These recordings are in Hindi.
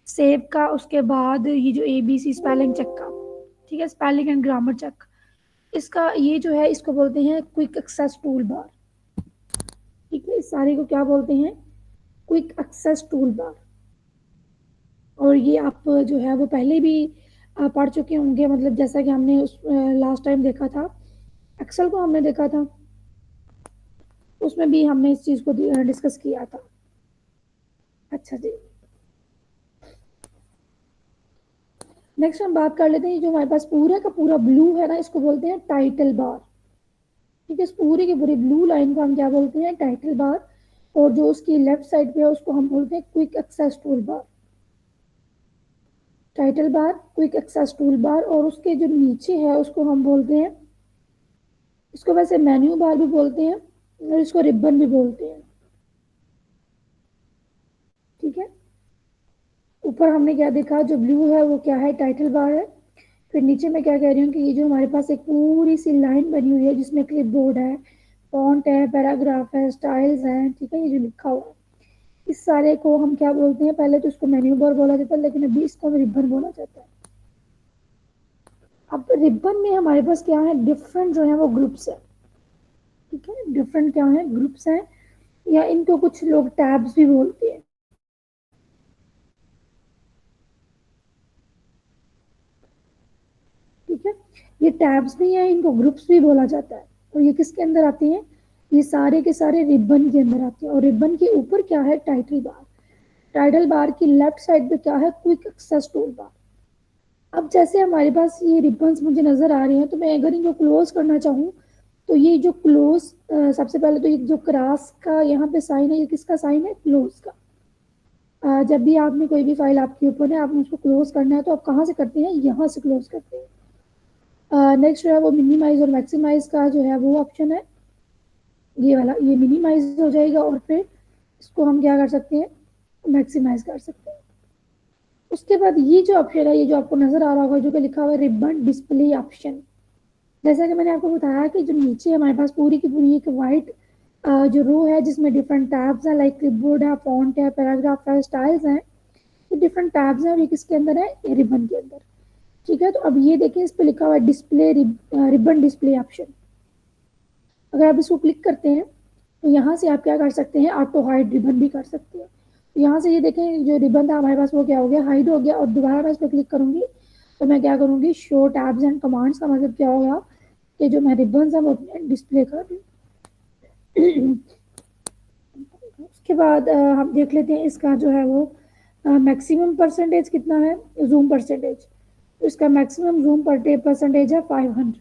सेव का, उसके बाद ये जो ABC स्पेलिंग चेक का, ठीक है, स्पेलिंग एंड ग्रामर चेक, इसका ये जो है इसको बोलते हैं क्विक एक्सेस टूल बार। ठीक है, इस सारे को क्या बोलते हैं? Quick access tool bar. और ये आप जो है वो पहले भी पढ़ चुके होंगे, मतलब जैसा कि हमने उस लास्ट टाइम देखा था, एक्सेल को हमने देखा था, उसमें भी हमने इस चीज़ को डिस्कस किया था। अच्छा जी, नेक्स्ट हम बात कर लेते हैं, जो हमारे पास पूरा का पूरा ब्लू है ना, इसको बोलते हैं टाइटल बार। ठीक है, इस पूरी की पूरी ब्लू लाइन को हम क्या बोलते हैं? Title bar. और जो उसकी लेफ्ट साइड पे है उसको हम बोलते हैं quick access tool bar. Title bar, quick access tool bar, और उसके जो नीचे है उसको हम बोलते हैं, इसको वैसे मेन्यू बार भी बोलते हैं और इसको रिबन भी बोलते हैं। ठीक है, ऊपर हमने क्या देखा, जो ब्लू है वो क्या है? टाइटल बार है। फिर नीचे मैं क्या कह रही हूँ कि ये जो हमारे पास एक पूरी सी लाइन बनी हुई है जिसमें क्लिप बोर्ड है, फॉन्ट है, पैराग्राफ है, स्टाइल्स हैं, ठीक है, ये जो लिखा हुआ है, इस सारे को हम क्या बोलते हैं? पहले तो इसको मेन्यू बार बोला जाता है, लेकिन अभी इसको रिबन बोला जाता है। अब रिबन में हमारे पास क्या है? डिफरेंट जो है वो ग्रुप्स है। ठीक है, डिफरेंट क्या है? ग्रुप्स हैं, या इनको कुछ लोग टैब्स भी बोलते हैं। ठीक है, ये टैब्स भी हैं, इनको ग्रुप्स भी बोला जाता है। और ये किसके अंदर आती हैं? ये सारे के सारे रिबन के अंदर आते हैं। और रिबन के ऊपर क्या है? Title bar. टाइटल बार की लेफ्ट साइड पे क्या है? Quick access tool bar. अब जैसे हमारे पास ये रिबन्स मुझे नजर आ रहे हैं, तो मैं अगर इनको क्लोज करना चाहूँ, तो ये जो क्लोज, सबसे पहले तो ये जो क्रॉस का यहाँ पे साइन है, ये किसका साइन है? क्लोज का। जब भी आपने कोई भी फाइल आपके ऊपर है, आपने उसको क्लोज करना है, तो आप कहाँ से करते हैं? यहाँ से क्लोज करते हैं। नेक्स्ट जो है वो मिनिमाइज और मैक्सिमाइज का जो है वो ऑप्शन है, ये वाला, ये मिनिमाइज हो जाएगा और फिर इसको हम क्या कर सकते हैं? मैक्सिमाइज कर सकते हैं। उसके बाद ये जो ऑप्शन है, ये जो आपको नजर आ रहा होगा, जो कि लिखा हुआ है रिबन डिस्प्ले ऑप्शन। जैसा कि मैंने आपको बताया कि जो नीचे हमारे पास पूरी की पूरी एक वाइट जो रो है जिसमें डिफरेंट टैब्स हैं, लाइक क्लिपबोर्ड है, फॉन्ट है, पैराग्राफ है, स्टाइल्स हैं, ये डिफरेंट टैब्स हैं, और ये किसके अंदर है? ये रिबन के अंदर। ठीक है, तो अब ये देखें, इस पे लिखा हुआ है डिस्प्ले रिबन डिस्प्ले ऑप्शन। अगर आप इसको क्लिक करते हैं तो यहाँ से आप क्या कर सकते हैं? ऑटो हाइड रिबन भी कर सकते हैं। तो यहाँ से ये देखें, जो रिबन था हमारे पास वो क्या हो गया? हाइड हो गया। और दोबारा मैं इस पर क्लिक करूंगी तो मैं क्या करूंगी? शो टैब्स एंड कमांड्स का मतलब क्या होगा? कि जो मैं रिबन है वो डिस्प्ले कर दूँ। उसके बाद हम देख लेते हैं इसका जो है वो मैक्सिमम परसेंटेज कितना है, जूम परसेंटेज। तो इसका मैक्सिमम जूम परसेंटेज है 500,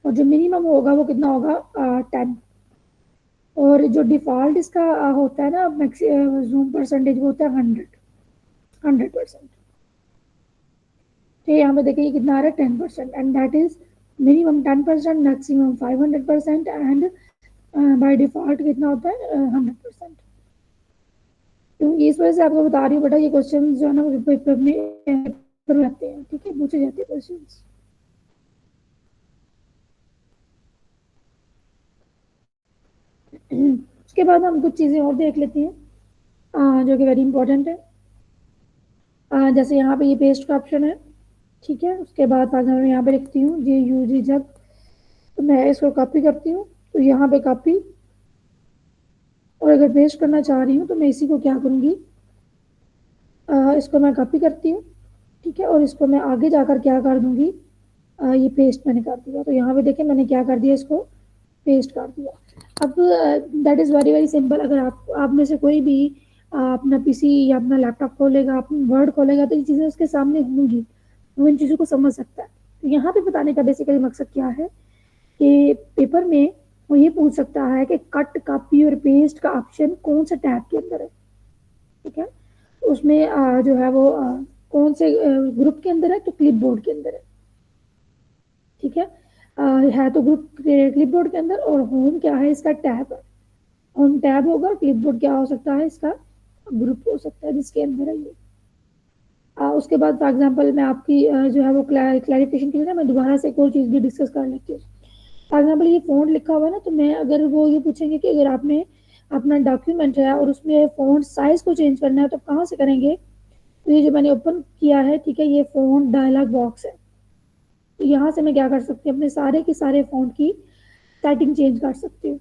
और जो मिनिमम होगा वो कितना होगा? 10। और जो डिफॉल्ट इसका होता है ना जूम परसेंटेज, वो होता है 100%। तो यहाँ पे देखिए कितना आ रहा है? 10%, and that is minimum 10%, maximum 500%, and by default कितना होता है? 100%। तो इस वजह से आपको बता रही हूँ बेटा, ये क्वेश्चन जो है ना वो पेपर में आते हैं। ठीक है, पूछे जाते हैं क्वेश्चन। उसके बाद हम कुछ चीज़ें और देख लेते हैं जो कि वेरी इंपॉर्टेंट है। जैसे यहाँ पे ये पेस्ट का ऑप्शन है। ठीक है, उसके बाद अगर मैं यहाँ पे लिखती हूँ ये यूज जब, तो मैं इसको कॉपी करती हूँ, तो यहाँ पे कॉपी, और अगर पेस्ट करना चाह रही हूँ तो मैं इसी को क्या करूँगी? इसको मैं कॉपी करती हूँ। ठीक है, और इसको मैं आगे जाकर क्या कर दूंगी? ये पेस्ट मैंने कर दिया। तो यहाँ पे देखें मैंने क्या कर दिया? इसको पेस्ट कर दिया। अब that is very very simple. अगर आप में से कोई भी अपना पीसी या अपना लैपटॉप खोलेगा, अपना वर्ड खोलेगा, तो ये चीज़ें उसके सामने होंगी, वो इन चीज़ों को समझ सकता है। तो यहाँ पे बताने का बेसिकली मकसद क्या है कि पेपर में वो ये पूछ सकता है कि कट, कॉपी और पेस्ट का ऑप्शन कौन सा टैब के अंदर है। ठीक है, उसमें जो है वो कौन से ग्रुप के अंदर है? तो क्लिप बोर्ड के अंदर है। ठीक है तो ग्रुप क्लिप बोर्ड के अंदर। और होम क्या है? इसका टैब है। होम टैब होगा, क्लिप बोर्ड क्या हो सकता है? इसका ग्रुप हो सकता है जिसके अंदर है ये। उसके बाद फॉर एग्जांपल मैं आपकी जो है वो क्लैरिफिकेशन के लिए ना मैं दोबारा से एक और चीज़ भी डिस्कस कर लेती हूँ। फॉर एग्जाम्पल ये फ़ॉन्ट लिखा हुआ है ना, तो मैं अगर वो ये पूछेंगे कि अगर आपने अपना डॉक्यूमेंट है और उसमें फ़ॉन्ट साइज को चेंज करना है, तो कहाँ से करेंगे? तो ये जो मैंने ओपन किया है, ठीक है, ये फ़ॉन्ट डायलॉग बॉक्स है। तो यहाँ से मैं क्या कर सकती हूँ, अपने सारे के सारे फ़ॉन्ट की सेटिंग चेंज कर सकती हूँ,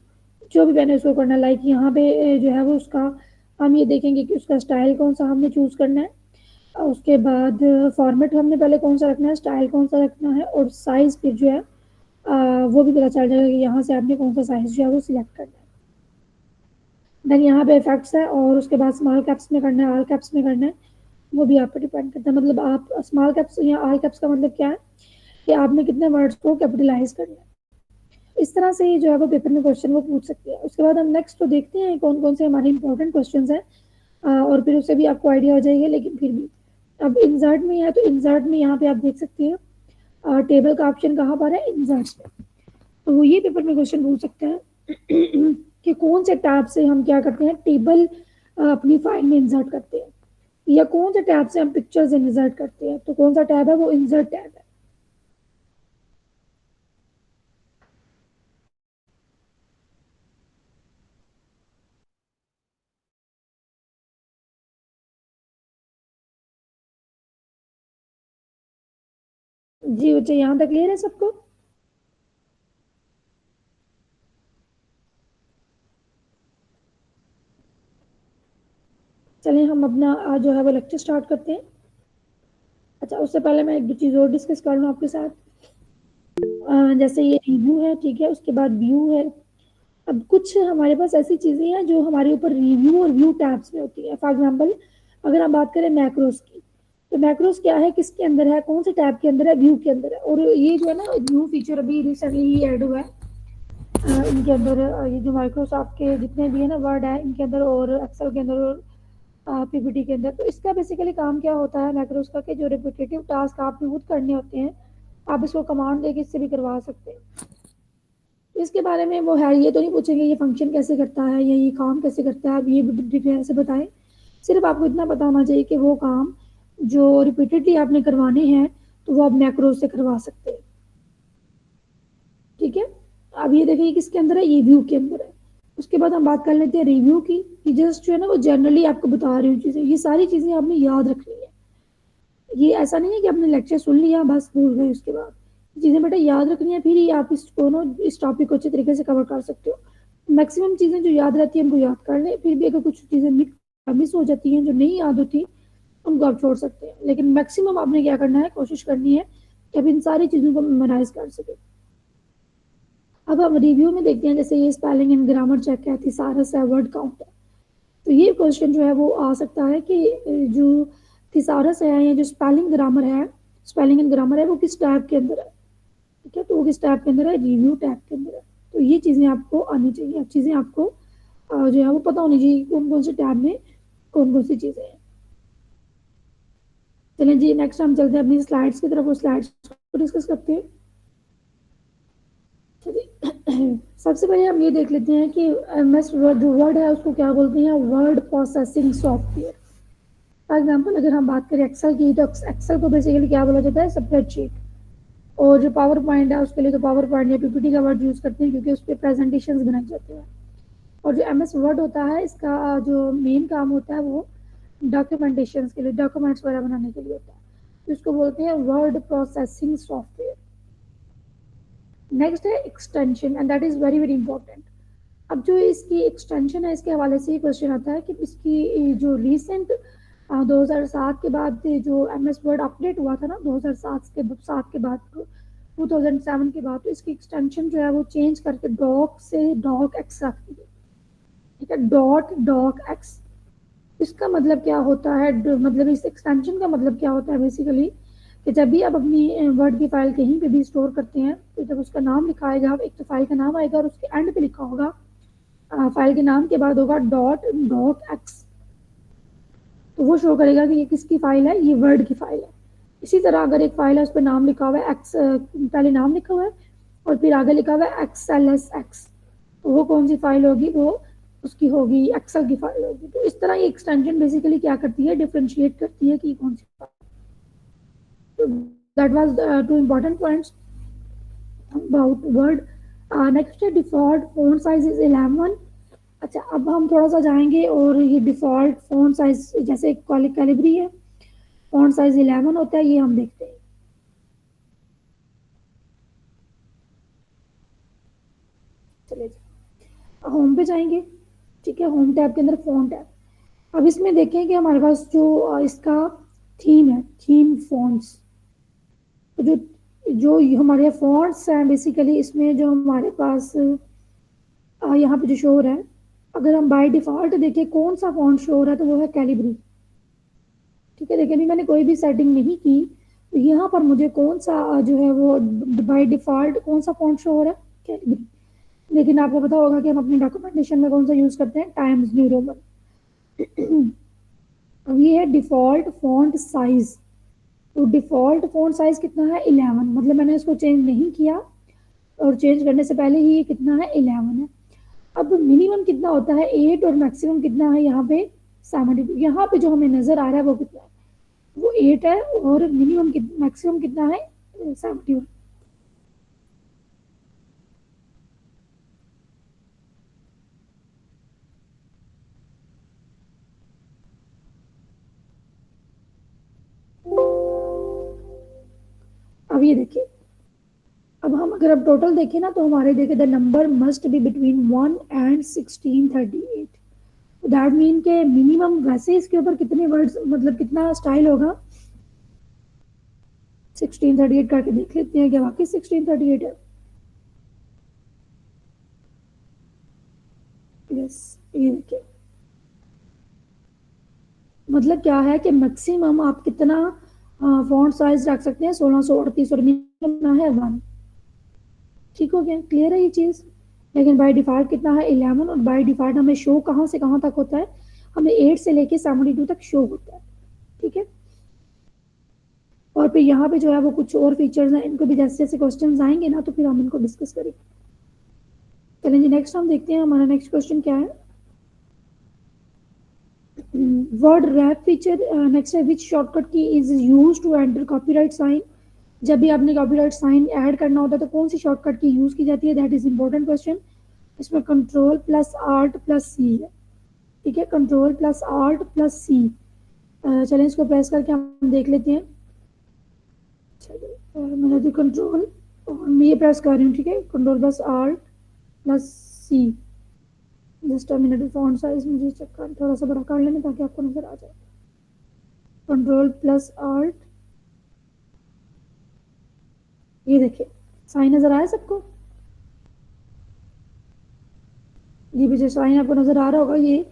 जो भी मैंने उसको करना है। लाइक यहाँ पे जो है वो उसका हम ये देखेंगे कि उसका स्टाइल कौन सा हमने चूज़ करना है, और उसके बाद फॉर्मेट हमने पहले कौन सा रखना है, स्टाइल कौन सा रखना है, और साइज़ फिर जो है वो भी पता चल जाएगा कि यहाँ से आपने कौन सा साइज़ जो है वो सिलेक्ट करना है। देन यहाँ पे इफेक्ट्स है, और उसके बाद स्मॉल कैप्स में करना है, ऑल कैप्स में करना है, वो भी आप पर डिपेंड करता है। मतलब आप स्मॉल कैप्स या ऑल कैप्स का मतलब क्या है कि आपने कितने वर्ड्स को कैपिटलाइज करना है। इस तरह से जो है वो पेपर में क्वेश्चन वो पूछ सकते हैं। उसके बाद हम नेक्स्ट तो देखते हैं कौन कौन से हमारे इंपॉर्टेंट क्वेश्चन हैं, और फिर उससे भी आपको आइडिया हो जाएगा। लेकिन फिर भी अब इंसर्ट में है, तो इंसर्ट में यहाँ पे आप देख सकते हैं टेबल का ऑप्शन कहाँ पर है, इंसर्ट में। तो वो ये पेपर में क्वेश्चन पूछ सकते हैं कि कौन से टैब से हम क्या करते हैं, टेबल अपनी फाइल में इंसर्ट करते हैं, या कौन से टैब से हम पिक्चर्स इंसर्ट करते हैं। तो कौन सा टैब है, वो इंसर्ट टैब है। जी बच्चे, यहाँ तक क्लियर है सबको? चलिए हम अपना जो है वो लेक्चर स्टार्ट करते हैं। अच्छा, उससे पहले मैं एक दो चीज़ और डिस्कस कर लूँ आपके साथ। जैसे ये रिव्यू है, ठीक है, उसके बाद व्यू है। अब कुछ हमारे पास ऐसी चीज़ें हैं जो हमारे ऊपर रिव्यू और व्यू टैब्स में होती है। फॉर एग्जांपल, अगर हम बात करें मैक्रोस की, तो मैक्रोस क्या है, किसके अंदर है, कौन से टैब के अंदर है, व्यू के अंदर है। और ये जो है ना व्यू फीचर अभी रिसेंटली ही ऐड हुआ है इनके अंदर। ये जो माइक्रोसॉफ्ट के जितने भी है ना वर्ड है इनके अंदर, और एक्सेल के अंदर, और पीपीटी के अंदर। तो इसका बेसिकली काम क्या होता है मैक्रोस का, कि जो रिपीटेटिव टास्क आपने खुद करने होते हैं, आप इसको कमांड देके इससे भी करवा सकते हैं। तो इसके बारे में वो है, ये तो नहीं पूछेंगे ये फंक्शन कैसे करता है या ये काम कैसे करता है, आप ये डिटेल से बताएं। सिर्फ आपको इतना पता होना चाहिए कि वो काम जो रिपीटेडली आपने करवाने हैं, तो वो आप मैक्रोस से करवा सकते हैं। ठीक है, अब ये देखिए किसके अंदर है, ये व्यू के अंदर है। उसके बाद हम बात कर लेते हैं रिव्यू की, कि जस्ट जो है ना वो जनरली आपको बता रही हूँ चीज़ें, ये सारी चीज़ें आपने याद रखनी है। ये ऐसा नहीं है कि आपने लेक्चर सुन लिया बस भूल गए, उसके बाद चीज़ें बेटा याद रखनी है, फिर ही आप इसको ना इस टॉपिक को अच्छे तरीके से कवर कर सकते हो। मैक्सिमम चीज़ें जो याद रहती है उनको याद कर ले, फिर भी अगर कुछ चीज़ें मिस हो जाती हैं जो नहीं याद होती, उनको आप छोड़ सकते हैं। लेकिन मैक्सिमम आपने क्या करना है, कोशिश करनी है कि आप इन सारी चीज़ों को मेमोराइज कर सके। अब हम रिव्यू में देखते हैं, जैसे ये स्पेलिंग एंड ग्रामर चेक है, थिसारस है, वर्ड काउंट है। तो ये क्वेश्चन जो है वो आ सकता है कि जो थिसारस है या जो स्पेलिंग ग्रामर है, स्पेलिंग एंड ग्रामर है, वो किस टैब के अंदर है। ठीक है, तो वो किस टैब के अंदर है, रिव्यू टैब के अंदर है। तो ये चीज़ें आपको आनी चाहिए, चीज़ें आपको जो है वो पता होनी चाहिए कौन कौन से टैब में कौन कौन सी चीज़ें हैं। चलें जी, नेक्स्ट हम चलते हैं अपनी स्लाइड्स की तरफ, वो स्लाइड्स को डिस्कस करते हैं। सबसे पहले हम ये देख लेते हैं कि एम एस वर्ड जो वर्ड है उसको क्या बोलते हैं, word processing software. For example अगर हम बात करें एक्सेल की, तो एक्सेल को बेसिकली क्या बोला जाता है, स्प्रेडशीट। और जो पावर पॉइंट है उसके लिए तो पावर पॉइंट या पीपीटी का वर्ड यूज़ करते हैं, क्योंकि उस पर प्रेजेंटेशन बनाए जाते हैं। और जो एम एस वर्ड होता है, इसका जो मेन काम होता है वो डॉक्यूमेंटेशन के लिए, डॉक्यूमेंट्स वगैरह बनाने के लिए होता है। तो इसको बोलते हैं वर्ड प्रोसेसिंग सॉफ्टवेयर। नेक्स्ट है extension, and that is very very important. अब जो इसकी एक्सटेंशन है, इसके हवाले से ये क्वेश्चन आता है कि इसकी जो रिसेंट 2007 के बाद जो एम एस वर्ड अपडेट हुआ था ना, 2007 के बाद, 2007 के बाद, तो इसकी एक्सटेंशन जो है वो चेंज करके डॉक से डॉक एक्स रख दी। ठीक है, डॉट डॉक एक्स। इसका मतलब क्या होता है, मतलब इस एक्सटेंशन का मतलब क्या होता है बेसिकली, कि जब भी आप अपनी वर्ड की फाइल कहीं पे भी स्टोर करते हैं, तो जब उसका नाम लिखा आएगा, एक तो फाइल का नाम आएगा और उसके एंड पे लिखा होगा, फाइल के नाम के बाद होगा डॉट डॉक एक्स। तो वो शो करेगा कि ये किसकी फाइल है, ये वर्ड की फाइल है। इसी तरह अगर एक फाइल है उस पर नाम लिखा हुआ है एक्स, पहले नाम लिखा हुआ है और फिर आगे लिखा हुआ है एक्स एल एस एक्स, तो वो कौन सी फाइल होगी, वो उसकी होगी एक्सेल की फाइल होगी। तो इस तरह ये एक्सटेंशन बेसिकली क्या करती है, डिफ्रेंशिएट करती है कि कौन सी फाइल। तो that was two important points about Word. Next है डिफॉल्ट फोन साइज इज 11। अच्छा, अब हम थोड़ा सा जाएंगे, और ये डिफ़ॉल्ट फ़ॉन्ट साइज़ जैसे कैलिबरी है, फॉन्ट साइज 11 होता है, ये हम देखते हैं। चलिए होम पे जाएंगे, ठीक है, होम टैब के अंदर फॉन्ट है। अब इसमें देखें कि हमारे पास जो इसका थीम है, थीम फॉन्ट्स, तो जो जो हमारे फॉन्ट्स हैं बेसिकली, इसमें जो हमारे पास यहाँ पे जो शो हो रहा है, अगर हम बाय डिफॉल्ट देखें कौन सा फॉन्ट शो हो रहा है, तो वो है कैलिब्री। ठीक है, देखिए अभी मैंने कोई भी सेटिंग नहीं की, तो यहाँ पर मुझे कौन सा जो है वो बाय डिफॉल्ट कौन सा फॉन्ट शो हो रहा है, कैलिब्री। लेकिन आपको पता होगा कि हम अपनी डॉक्यूमेंटेशन में कौन सा यूज करते हैं, टाइम्स न्यू रोमन। अब ये है डिफॉल्ट फॉन्ट साइज। तो डिफॉल्ट फॉन्ट साइज कितना है, 11, मतलब मैंने इसको चेंज नहीं किया, और चेंज करने से पहले ही ये कितना है, 11 है। अब मिनिमम कितना होता है, 8, और मैक्सिमम कितना है यहाँ पे, 72। यहाँ पे जो हमें नजर आ रहा है वो कितना है, वो 8 है, और मिनिमम मैक्सिमम कितना है, 71। अब ये देखिए, अब हम अगर अब टोटल देखें ना, तो हमारे देखे the number must be between 1 and 1638। That mean के मिनिमम, वैसे इसके ऊपर कितने वर्ड्स, मतलब कितना स्टाइल होगा, 1638 करके देख लेते हैं, क्या वाकई 1638 है। यस, ये देखिए, मतलब क्या है कि मैक्सिमम आप कितना फॉन्ट साइज रख सकते हैं, 1638, और मिनिमम है 1। ठीक हो गया, क्लियर है ये चीज। लेकिन बाय डिफॉल्ट कितना है, 11, और बाय डिफॉल्ट हमें शो कहाँ से कहाँ तक होता है, हमें 8 से लेके 72 तक शो होता है। ठीक है, और फिर यहाँ पे जो है वो कुछ और फीचर्स हैं, इनको भी जैसे जैसे क्वेश्चन आएंगे ना, तो फिर हम इनको डिस्कस करेंगे। चलें जी, नेक्स्ट हम देखते हैं हमारा नेक्स्ट क्वेश्चन क्या है। वर्ड रैप फीचर, नेक्स्ट है, which shortcut key is use to enter copyright sign. जब भी आपने कॉपीराइट साइन ऐड करना होता है, तो कौन सी शॉर्टकट की यूज की जाती है, दैट इज इंपॉर्टेंट क्वेश्चन। इसमें कंट्रोल प्लस आर्ट प्लस सी है। ठीक है, कंट्रोल प्लस आर्ट प्लस सी। चलें इसको प्रेस करके हम देख लेते हैं। चलिए, मैंने तो कंट्रोल, और मैं ये प्रेस कर रही हूँ, ठीक है, control plus alt plus C. Just a minute, font size मुझे चेक कर, थोड़ा सा बड़ा कर लेना ताकि आपको नजर आ जाए। कंट्रोल प्लस आर्ट, ये देखिए साइन नजर आया सबको। ये भी जो साइन आपको नजर आ रहा होगा, ये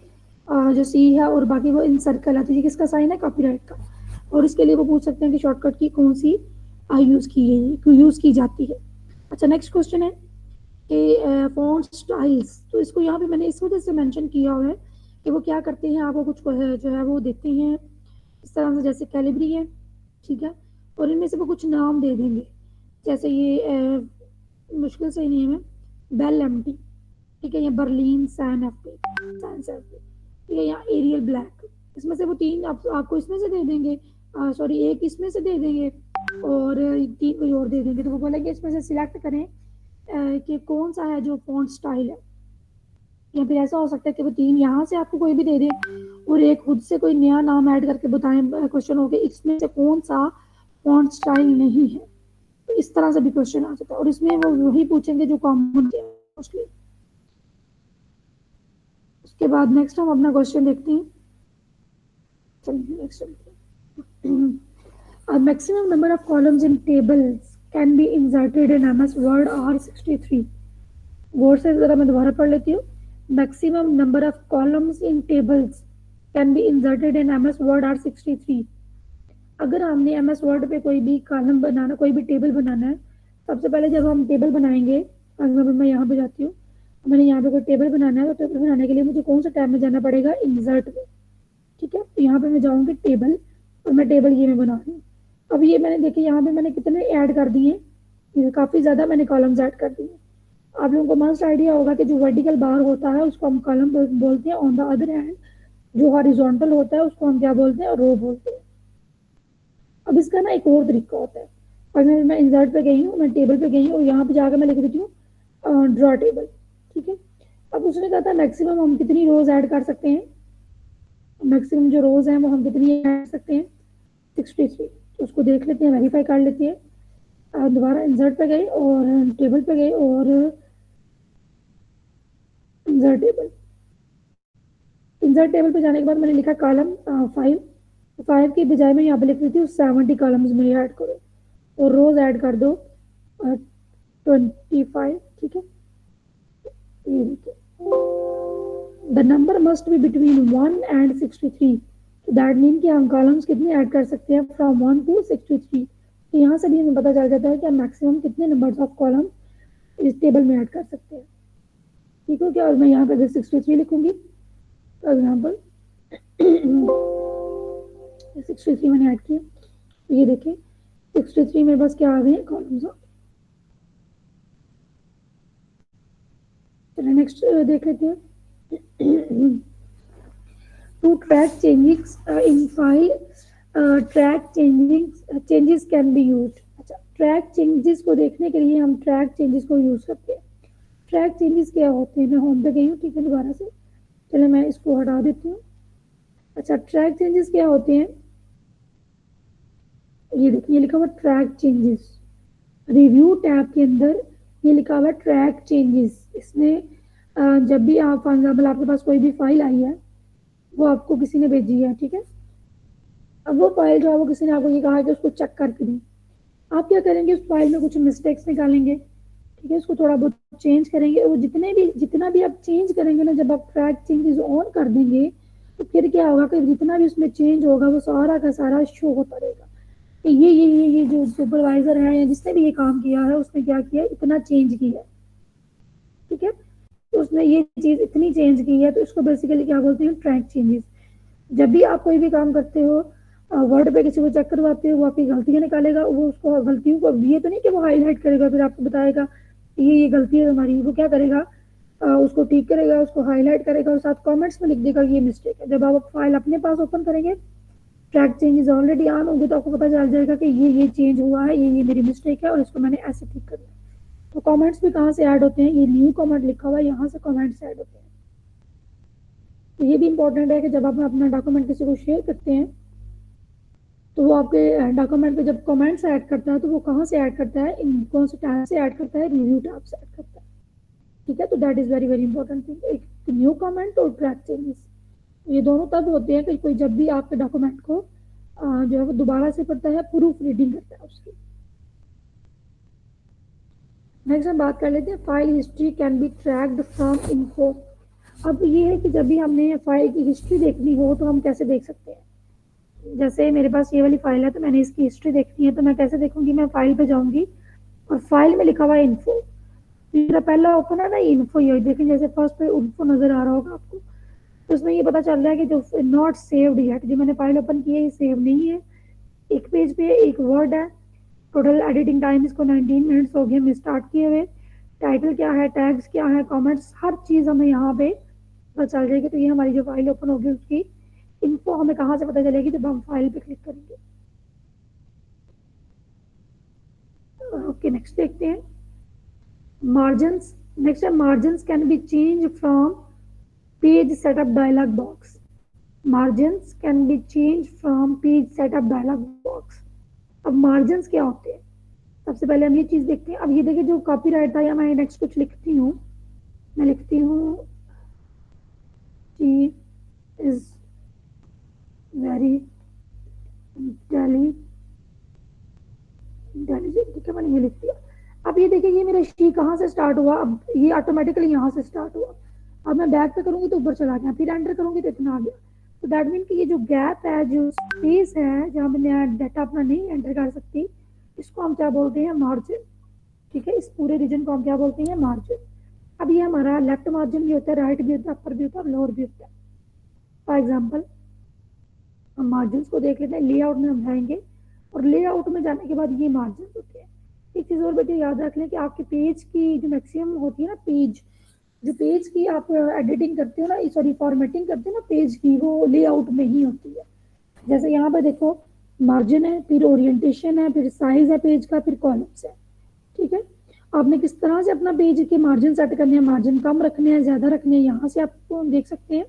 जो सी है और बाकी वो इन सर्कल है, तो ये किसका साइन है, कॉपीराइट का। और इसके लिए वो पूछ सकते हैं कि शॉर्टकट की कौन सी यूज की जाती है। अच्छा, नेक्स्ट क्वेश्चन है कि फॉन्ट स्टाइल्स, तो इसको यहाँ पे मैंने इस वजह से मेंशन किया हुआ है कि वो क्या करते हैं, आपको कुछ जो है वो देते हैं इस तरह से, जैसे कैलिब्री है, ठीक है, और इनमें से वो कुछ नाम दे देंगे, जैसे ये मुश्किल से ही नेम है, बेल एम्प्टी, ठीक है, या Berlin Sans F Sans F, ठीक है, या एरियल ब्लैक। इसमें से वो तीन आपको इसमें से दे देंगे, सॉरी एक इसमें से दे देंगे, और तीन कोई और दे देंगे, तो वो बोलेंगे इसमें से सिलेक्ट करें कि कौन सा है जो फॉन्ट स्टाइल है। या फिर ऐसा हो सकता है कि वो तीन यहाँ से आपको कोई भी दे दे, और एक खुद से कोई नया नाम ऐड करके बताएं, क्वेश्चन हो कि इसमें से कौन सा फॉन्ट स्टाइल नहीं है। तो इस तरह से भी क्वेश्चन आ सकता है, और इसमें वो वही पूछेंगे जो कॉमन है मोस्टली। उसके बाद नेक्स्ट हम अपना क्वेश्चन देखते हैं। चलिए नेक्स्ट चलते हैं। Maximum number of columns in tables can be inserted in MS Word are 63। गौर से जरा मैं दोबारा पढ़ लेती हूँ। Maximum number of columns in tables can be inserted in MS Word are 63। अगर हमने एमएस वर्ड पे कोई भी कॉलम बनाना, कोई भी टेबल बनाना है, सबसे पहले जब हम टेबल बनाएंगे, अगर मैं यहाँ पे जाती हूँ, मैंने यहाँ पे कोई टेबल बनाना है, तो टेबल बनाने के लिए मुझे कौन सा टैब में जाना पड़ेगा, इंसर्ट में। ठीक है, तो यहाँ पे मैं जाऊँगी टेबल, और मैं टेबल ये मैं बना रही हूँ। अब ये मैंने देखे यहाँ पे मैंने कितने ऐड कर दिए, काफी ज्यादा मैंने कॉलम्स ऐड कर दिए। आप लोगों को मस्ट आइडिया होगा कि जो वर्टिकल बार होता है उसको हम कॉलम बोलते हैं, ऑन द अदर हैंड जो हॉरिजॉन्टल होता है उसको हम क्या बोलते हैं, रो बोलते हैं। अब इसका ना एक और तरीका होता है, और मैं इंसर्ट पे गई हूँ, मैं टेबल पे गई हूँ, और यहाँ पे जाकर मैं लिख देती हूँ ड्रॉ टेबल। ठीक है, अब उसने कहा था मैक्सिमम हम कितनी रोज ऐड कर सकते हैं, मैक्सिमम जो रोज हैं वो हम कितनी ऐड कर सकते हैं। 63, तो उसको देख लेते हैं, वेरीफाई कर लेते हैं। दोबारा इंसर्ट पे गए और टेबल पे गए और इंसर्ट टेबल, इंसर्ट टेबल पे जाने के बाद मैंने लिखा कॉलम 5, 5 की बजाय मैं यहाँ पे लिख रही थी 70 कॉलम्स में ऐड करो और रोज ऐड कर दो 25, ठीक है। ये देखिए, the number must be between 1 and 63, तो दैट मीन कि हम कॉलम्स कितने ऐड कर सकते हैं फ्रॉम 1 टू 63। तो यहाँ से भी हमें पता चल जाता है कि हम मैक्सिमम कितने नंबर्स ऑफ कॉलम इस टेबल में ऐड कर सकते हैं, ठीक है क्या। और मैं यहाँ पे अगर 63 लिखूंगी, फॉर एग्जाम्पल 63 मैंने ऐड किया, तो ये देखिए 63 मेरे पास क्या आ गए कॉलम्स। चलिए नेक्स्ट देख लेते हैं। To track changes in file, track changes can be used. अच्छा, ट्रैक चेंजेस को देखने के लिए हम ट्रैक चेंजेस को यूज करते हैं। ट्रैक चेंजेस क्या होते हैं, मैं होम पे गई हूँ, ठीक है, दोबारा से चलो मैं इसको हटा देती हूँ। अच्छा, ट्रैक चेंजेस क्या होते हैं, ये देखिए लिखा हुआ ट्रैक चेंजेस, रिव्यू टैब के अंदर ये लिखा हुआ ट्रैक चेंजेस। इसमें जब भी आप फॉर एग्जाम्पल आपके पास कोई भी फाइल आई है, वो आपको किसी ने भेजी है, ठीक है, अब वो फाइल जो है वो किसी ने आपको ये कहा है कि उसको चेक करके दें, आप क्या करेंगे, उस फाइल में कुछ मिस्टेक्स निकालेंगे, ठीक है, उसको थोड़ा बहुत चेंज करेंगे, और जितना भी आप चेंज करेंगे ना, जब आप ट्रैक चेंजेस ऑन कर देंगे, तो फिर क्या होगा कि जितना भी उसमें चेंज होगा वो सारा का सारा शो होता रहेगा कि ये जो सुपरवाइजर है या जिसने भी ये काम किया है उसने क्या किया, इतना चेंज किया है, ठीक है, तो उसने ये चीज इतनी चेंज की है, तो इसको बेसिकली क्या बोलते हैं, ट्रैक चेंजेस। जब भी आप कोई भी काम करते हो, वर्ड पे किसी को चेक करवाते हो, वो आपकी गलतियां निकालेगा, वो उसको गलतियों को, ये तो नहीं कि वो हाईलाइट करेगा फिर आपको बताएगा ये गलती है तुम्हारी, वो क्या करेगा, उसको ठीक करेगा, उसको हाईलाइट करेगा और साथ कमेंट्स में लिख देगा ये मिस्टेक है। जब आप फाइल अपने पास ओपन करेंगे, ट्रैक चेंजेस ऑलरेडी ऑन होंगे, तो आपको पता चल जाएगा कि ये चेंज हुआ है, ये मेरी मिस्टेक है और इसको मैंने ऐसे ठीक करना है। तो कमेंट्स भी कहाँ से ऐड होते हैं, ये न्यू कमेंट लिखा हुआ है, यहाँ से कमेंट्स ऐड होते हैं। तो ये भी इंपॉर्टेंट है कि जब आप अपना डॉक्यूमेंट किसी को शेयर करते हैं, तो वो आपके डॉक्यूमेंट पे जब कमेंट्स ऐड करता है, तो वो कहाँ से ऐड करता है, इन कौन से टैब से ऐड करता है, रिव्यू टैब से ऐड करता है, ठीक है। तो that is very very important thing, एक न्यू कमेंट और ट्रैक चेंजेस, ये दोनों तब होते हैं कि कोई जब भी आपके डॉक्यूमेंट को जो है वो दोबारा से पढ़ता है, प्रूफ रीडिंग करता है उसकी। नेक्स्ट हम बात कर लेते हैं, file history can be tracked from info. अब ये है कि जब भी हमने फाइल की हिस्ट्री देखनी हो तो हम कैसे देख सकते हैं। जैसे मेरे पास ये वाली फाइल है, तो मैंने इसकी हिस्ट्री देखनी है, तो मैं कैसे देखूंगी, मैं फाइल पे जाऊंगी और फाइल में लिखा हुआ है इन्फो, मेरा पहला ओपन है ना इन्फो, ये देखें जैसे फर्स्ट पे इन्फो नजर आ रहा होगा आपको, तो उसमें ये पता चल रहा है कि जो नॉट सेव्ड येट, जो मैंने फाइल ओपन की है ये सेव नहीं है। एक पेज पे एक वर्ड है, टोटल एडिटिंग टाइम इसको 19 मिनट्स हो गए हमें स्टार्ट किए हुए, टाइटल क्या है, टैग्स क्या है, कमेंट्स, हर चीज़ हमें यहाँ पे पता चल जाएगी। तो ये हमारी जो फाइल ओपन होगी उसकी इन्फो हमें कहाँ से पता चलेगी, जब हम फाइल पे क्लिक करेंगे। ओके नेक्स्ट देखते हैं, मार्जिन्स। नेक्स्ट है, margins can be change from page setup dialog box. Margins can be change from page setup dialog box. अब मार्जिन्स क्या होते हैं, सबसे पहले हम ये चीज देखते हैं। अब ये देखिए जो कॉपीराइट था, या मैं नेक्स्ट कुछ लिखती हूँ, मैं लिखती हूँ शी इज वेरी इंटेलिजेंट, ठीक है, मैंने ये लिख दिया। अब ये देखिए ये मेरा शी कहाँ से स्टार्ट हुआ, अब ये ऑटोमेटिकली यहाँ से स्टार्ट हुआ, अब मैं बैक पे करूंगी तो ऊपर चला गया, फिर एंटर करूंगी तो इतना आ गया। तो दैट मीन कि ये जो गैप है, जो स्पेस है जहाँ पे मैं डाटा अपना नहीं एंटर कर सकती, इसको हम क्या बोलते हैं, मार्जिन, ठीक है। इस पूरे रीजन को हम क्या बोलते हैं, मार्जिन। अब ये हमारा लेफ्ट मार्जिन भी होता है, राइट भी होता है, अपर भी होता है और लोअर भी होता है। फॉर एग्जाम्पल हम मार्जिन को देख लेते हैं, लेआउट में हम जाएंगे और लेआउट में जाने के बाद ये मार्जिन होते हैं। एक चीज़ और बेटे याद रख लें कि आपके पेज की जो मैक्सिमम होती है ना, पेज जो पेज की आप एडिटिंग करते हो ना, सॉरी फॉर्मेटिंग करते हो ना पेज की, वो लेआउट में ही होती है। जैसे यहाँ पे देखो मार्जिन है, फिर ओरिएंटेशन है, फिर साइज है पेज का, फिर कॉलम्स है, ठीक है। आपने किस तरह से अपना पेज के मार्जिन सेट करने हैं, मार्जिन कम रखने हैं, ज्यादा रखने हैं, यहाँ से आपको देख सकते हैं।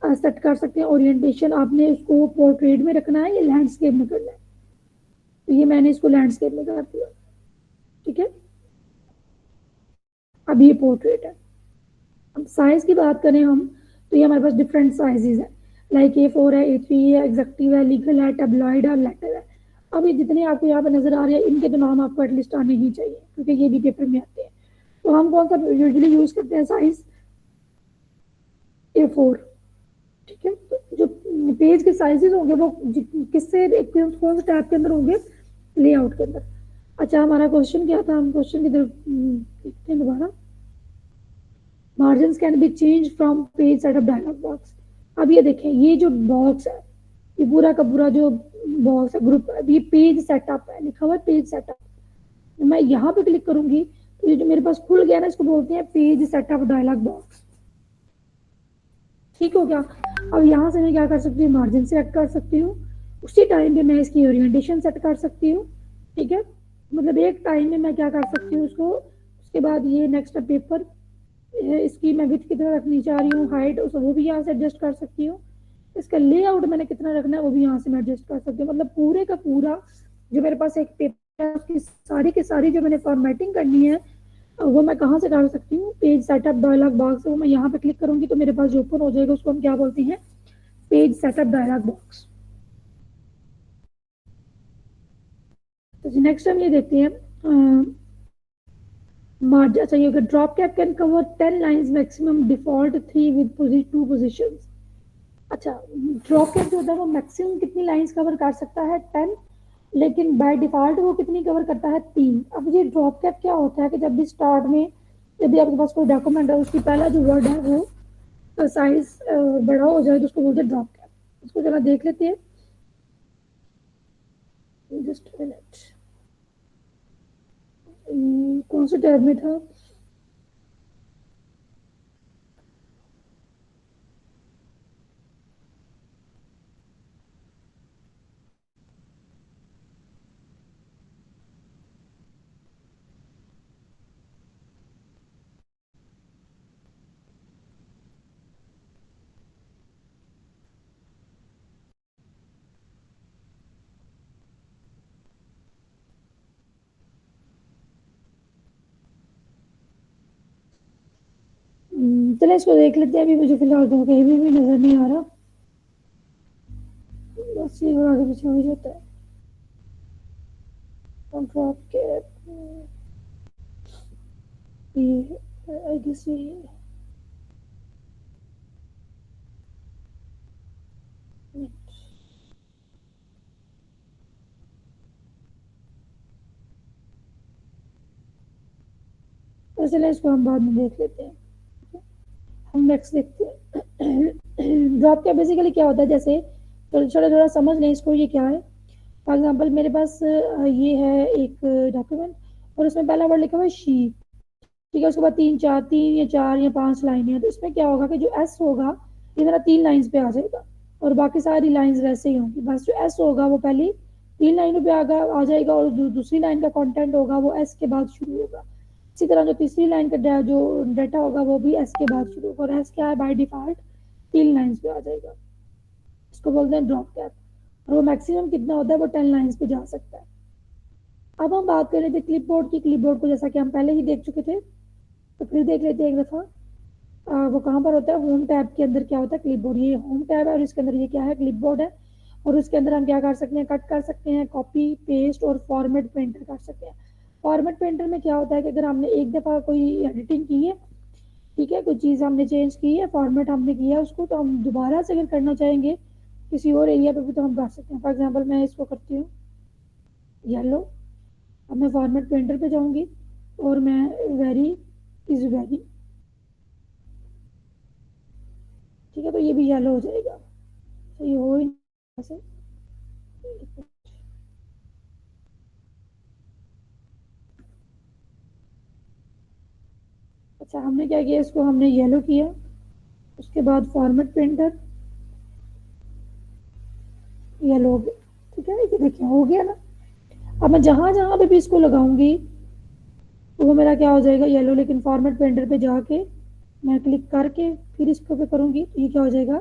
सेट कर सकते हैं। ओरिएंटेशन आपने उसको पोर्ट्रेट में रखना है या लैंडस्केप में करना है, तो ये मैंने इसको लैंडस्केप में कर दिया। ठीक है, अब ये पोर्ट्रेट है। अब साइज की बात करें हम, तो ये हमारे पास डिफरेंट साइजेस है, लाइक A4 है, A3 है, एग्जेक्टिव है, लीगल है, टेबलॉइड है, लेटर है। अब ये जितने आपको यहाँ पे नजर आ रहे हैं, इनके तो नाम आपको एटलीस्ट आने ही चाहिए, क्योंकि ये भी पेपर में आते हैं। तो हम कौन सा यूजुअली यूज करते हैं साइज? A4। ठीक है, तो जो पेज के साइजेस होंगे वो किससे कौन से टैब के अंदर होंगे? लेआउट के अंदर। अच्छा, हमारा क्वेश्चन क्या था? हम क्वेश्चन की तरफ देखते हैं दोबारा। Margin can be change from page setup dialog box. अब ये देखें, ये जो बॉक्स है, ये पूरा का पूरा जो बॉक्स है, ग्रुप है, ये पेज सेटअप है, लिखा हुआ है पेज सेटअप। मैं यहाँ पे क्लिक करूंगी तो ये जो मेरे पास खुल गया ना, इसको बोलते हैं पेज सेटअप डायलॉग बॉक्स। ठीक हो गया। अब यहाँ से मैं क्या कर सकती हूँ? मार्जिन सेलेक्ट कर सकती हूँ, उसी टाइम पे मैं इसकी ओरिएंटेशन सेट कर सकती हूँ। ठीक है, मतलब एक टाइम में मैं क्या कर सकती हूँ उसको। उसके बाद ये नेक्स्ट पेपर, इसकी मैं विड्थ कितना रखनी चाह रही हूँ, हाइट उस वो भी यहाँ से एडजस्ट कर सकती हूँ। इसका लेआउट मैंने कितना रखना है वो भी यहाँ से मैं एडजस्ट कर सकती हूँ। मतलब पूरे का पूरा जो मेरे पास एक पेपर है, उसकी सारी की सारी जो मैंने फॉर्मेटिंग करनी है, वो मैं कहाँ से कर सकती हूँ? पेज सेटअप डायलॉग बॉक्स, वो मैं यहाँ पे क्लिक करूंगी तो मेरे पास जो ओपन हो जाएगा उसको हम क्या बोलते हैं? Page setup dialog box. तो नेक्स्ट हम ये देखते हैं मार्जिन। अच्छा, ये drop cap can cover 10 lines maximum, default 3 with 2 positions. अच्छा, ड्रॉप कैप जो होता है वो मैक्सिमम कितनी लाइंस कवर कर सकता है? 10। लेकिन बाय डिफॉल्ट वो कितनी कवर करता है? 3। अब ये ड्रॉप कैप क्या होता है कि जब भी स्टार्ट में, जब भी आपके पास कोई डॉक्यूमेंट है, उसकी पहला जो वर्ड है वो साइज बड़ा हो जाए तो उसको बोलते हैं ड्रॉप कैप। उसको जरा देख लेते हैं, जस्ट मिनट। कौन से टैब में था? चले इसको देख लेते हैं। अभी मुझे फिलहाल तो कहीं भी नजर नहीं आ रहा, बस ये आगे पीछे हो जाता है। ड्रॉप कैप ये आई गेस ये चले इसको हम बाद में देख लेते हैं। हम नेक्स्ट देखते हैं। ड्रॉप कैप बेसिकली क्या होता है, जैसे तो थोड़ा थोड़ा समझ लें इसको, ये क्या है। फॉर एग्जाम्पल मेरे पास ये है एक डॉक्यूमेंट, और उसमें पहला वर्ड लिखा हुआ है शी। ठीक है, उसके बाद तीन या चार या पांच लाइनें हैं, तो इसमें क्या होगा कि जो एस होगा ये मेरा 3 लाइन्स पे आ जाएगा, और बाकी सारी लाइन्स वैसे ही होंगी। बस जो एस होगा वो पहली 3 लाइनों पे आ जाएगा, और जो दूसरी लाइन का कंटेंट होगा वो एस के बाद शुरू होगा। इसी तरह जो तीसरी लाइन का जो डाटा होगा वो भी एस के बाद शुरू होगा, और एस क्या है बाय डिफॉल्ट 3 लाइन्स पे आ जाएगा। इसको बोलते हैं ड्रॉप कैप, और वो मैक्सिमम कितना होता है? वो 10 लाइन्स पे जा सकता है। अब हम बात कर रहे थे क्लिपबोर्ड की। क्लिपबोर्ड को जैसा कि हम पहले ही देख चुके थे, तो फिर देख लेते हैं एक दफा। वो कहाँ पर होता है? होम टैब के अंदर क्या होता है? क्लिपबोर्ड। ये होम टैब है और इसके अंदर ये क्या है? क्लिपबोर्ड है। और उसके अंदर हम क्या कर सकते हैं? कट कर सकते हैं, कॉपी पेस्ट और फॉर्मेट पेंटर कर सकते हैं। फॉर्मेट पेंटर में क्या होता है कि अगर हमने एक दफ़ा कोई एडिटिंग की है, ठीक है, कोई चीज़ हमने चेंज की है, फॉर्मेट हमने किया है उसको, तो हम दोबारा से अगर करना चाहेंगे किसी और एरिया पे भी तो हम कर सकते हैं। फॉर एग्जाम्पल मैं इसको करती हूँ येलो। अब मैं फॉर्मेट पेंटर पे जाऊँगी और मैं वेरी इज वेरी, ठीक है, तो ये भी येलो हो जाएगा। तो ये हो ही नहीं ऐसे। अच्छा, हमने क्या किया? इसको हमने येलो किया, उसके बाद फॉर्मेट पेंटर, येलो हो गया। ठीक है, ये देखिए हो गया ना। अब मैं जहां जहां पे भी इसको लगाऊंगी तो वो मेरा क्या हो जाएगा? येलो। लेकिन फॉर्मेट पेंटर पे जाके मैं क्लिक करके फिर इसको पे करूंगी तो ये क्या हो जाएगा?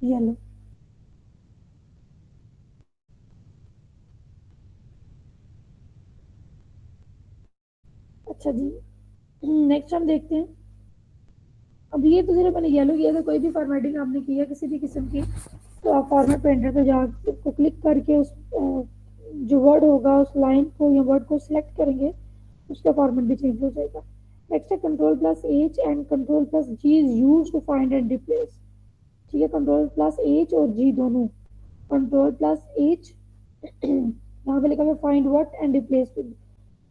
येलो। अच्छा जी, नेक्स्ट हम देखते हैं। अब ये तो सिर्फ मैंने येलो किया था, कोई भी फॉर्मेटिंग आपने की है किसी भी किस्म की, तो आप फॉर्मेट पेंटर पे जाकर को क्लिक करके उस जो वर्ड होगा उस लाइन को या वर्ड को सिलेक्ट करेंगे, उसका फॉर्मेट भी चेंज हो जाएगा। नेक्स्ट है control plus H and control plus G is use to find and replace. ठीक है, कंट्रोल प्लस एच और जी दोनों। कंट्रोल प्लस एच, यहाँ पे लिखा हुआ find what and replace with.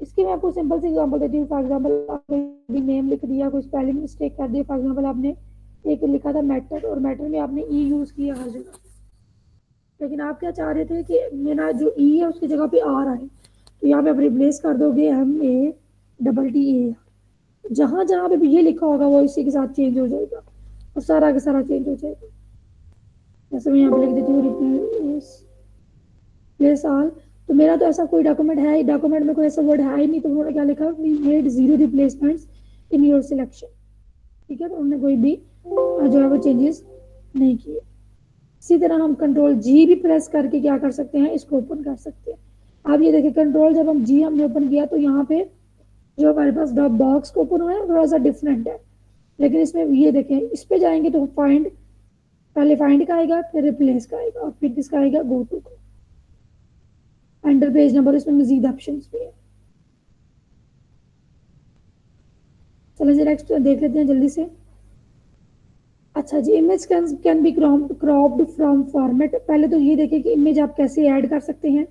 इसकी मैं आपको सिंपल सी एग्जांपल देती हूँ। फॉर एग्जांपल आपने भी नेम लिख दिया, कोई स्पेलिंग मिस्टेक कर दिया, फॉर एग्जांपल आपने एक लिखा था मैटर और मैटर में आपने ई यूज किया हर जगह, लेकिन आप क्या चाह रहे थे कि मेरा जो ई है उसकी जगह पे आर आए, तो यहाँ पे आप रिप्लेस कर दोगे M A double T A. जहां जहां पे भी ये लिखा होगा वो इसी के साथ चेंज हो जाएगा और सारा का सारा चेंज हो जाएगा। जैसे मैं यहाँ पे लिख देती हूँ रिप्लेस प्लेस ऑल। तो मेरा तो ऐसा कोई डॉक्यूमेंट है, डॉक्यूमेंट में कोई ऐसा वर्ड है ही नहीं, तो उन्होंने क्या लिखा, we made zero replacements in your selection. ठीक है, तो उन्होंने कोई भी जो है वो चेंजेस नहीं किए। इसी तरह हम कंट्रोल जी भी प्रेस करके क्या कर सकते हैं, इसको ओपन कर सकते हैं। आप ये देखिए, कंट्रोल जब हम जी हमने ओपन किया तो यहाँ पे जो हमारे पास ड्रॉप बॉक्स ओपन हुआ है थोड़ा सा डिफरेंट है, लेकिन इसमें ये देखें, इस पे जाएंगे तो फाइंड, पहले फाइंड का आएगा, फिर रिप्लेस का आएगा और फिर किसका आएगा, गो टू का। अंडर पेज नंबर इसमें मजीद ऑप्शन भी है। चलो जी नेक्स्ट देख लेते हैं जल्दी से। अच्छा जी, image can be cropped from format. पहले तो ये देखिए कि इमेज आप कैसे ऐड कर सकते हैं।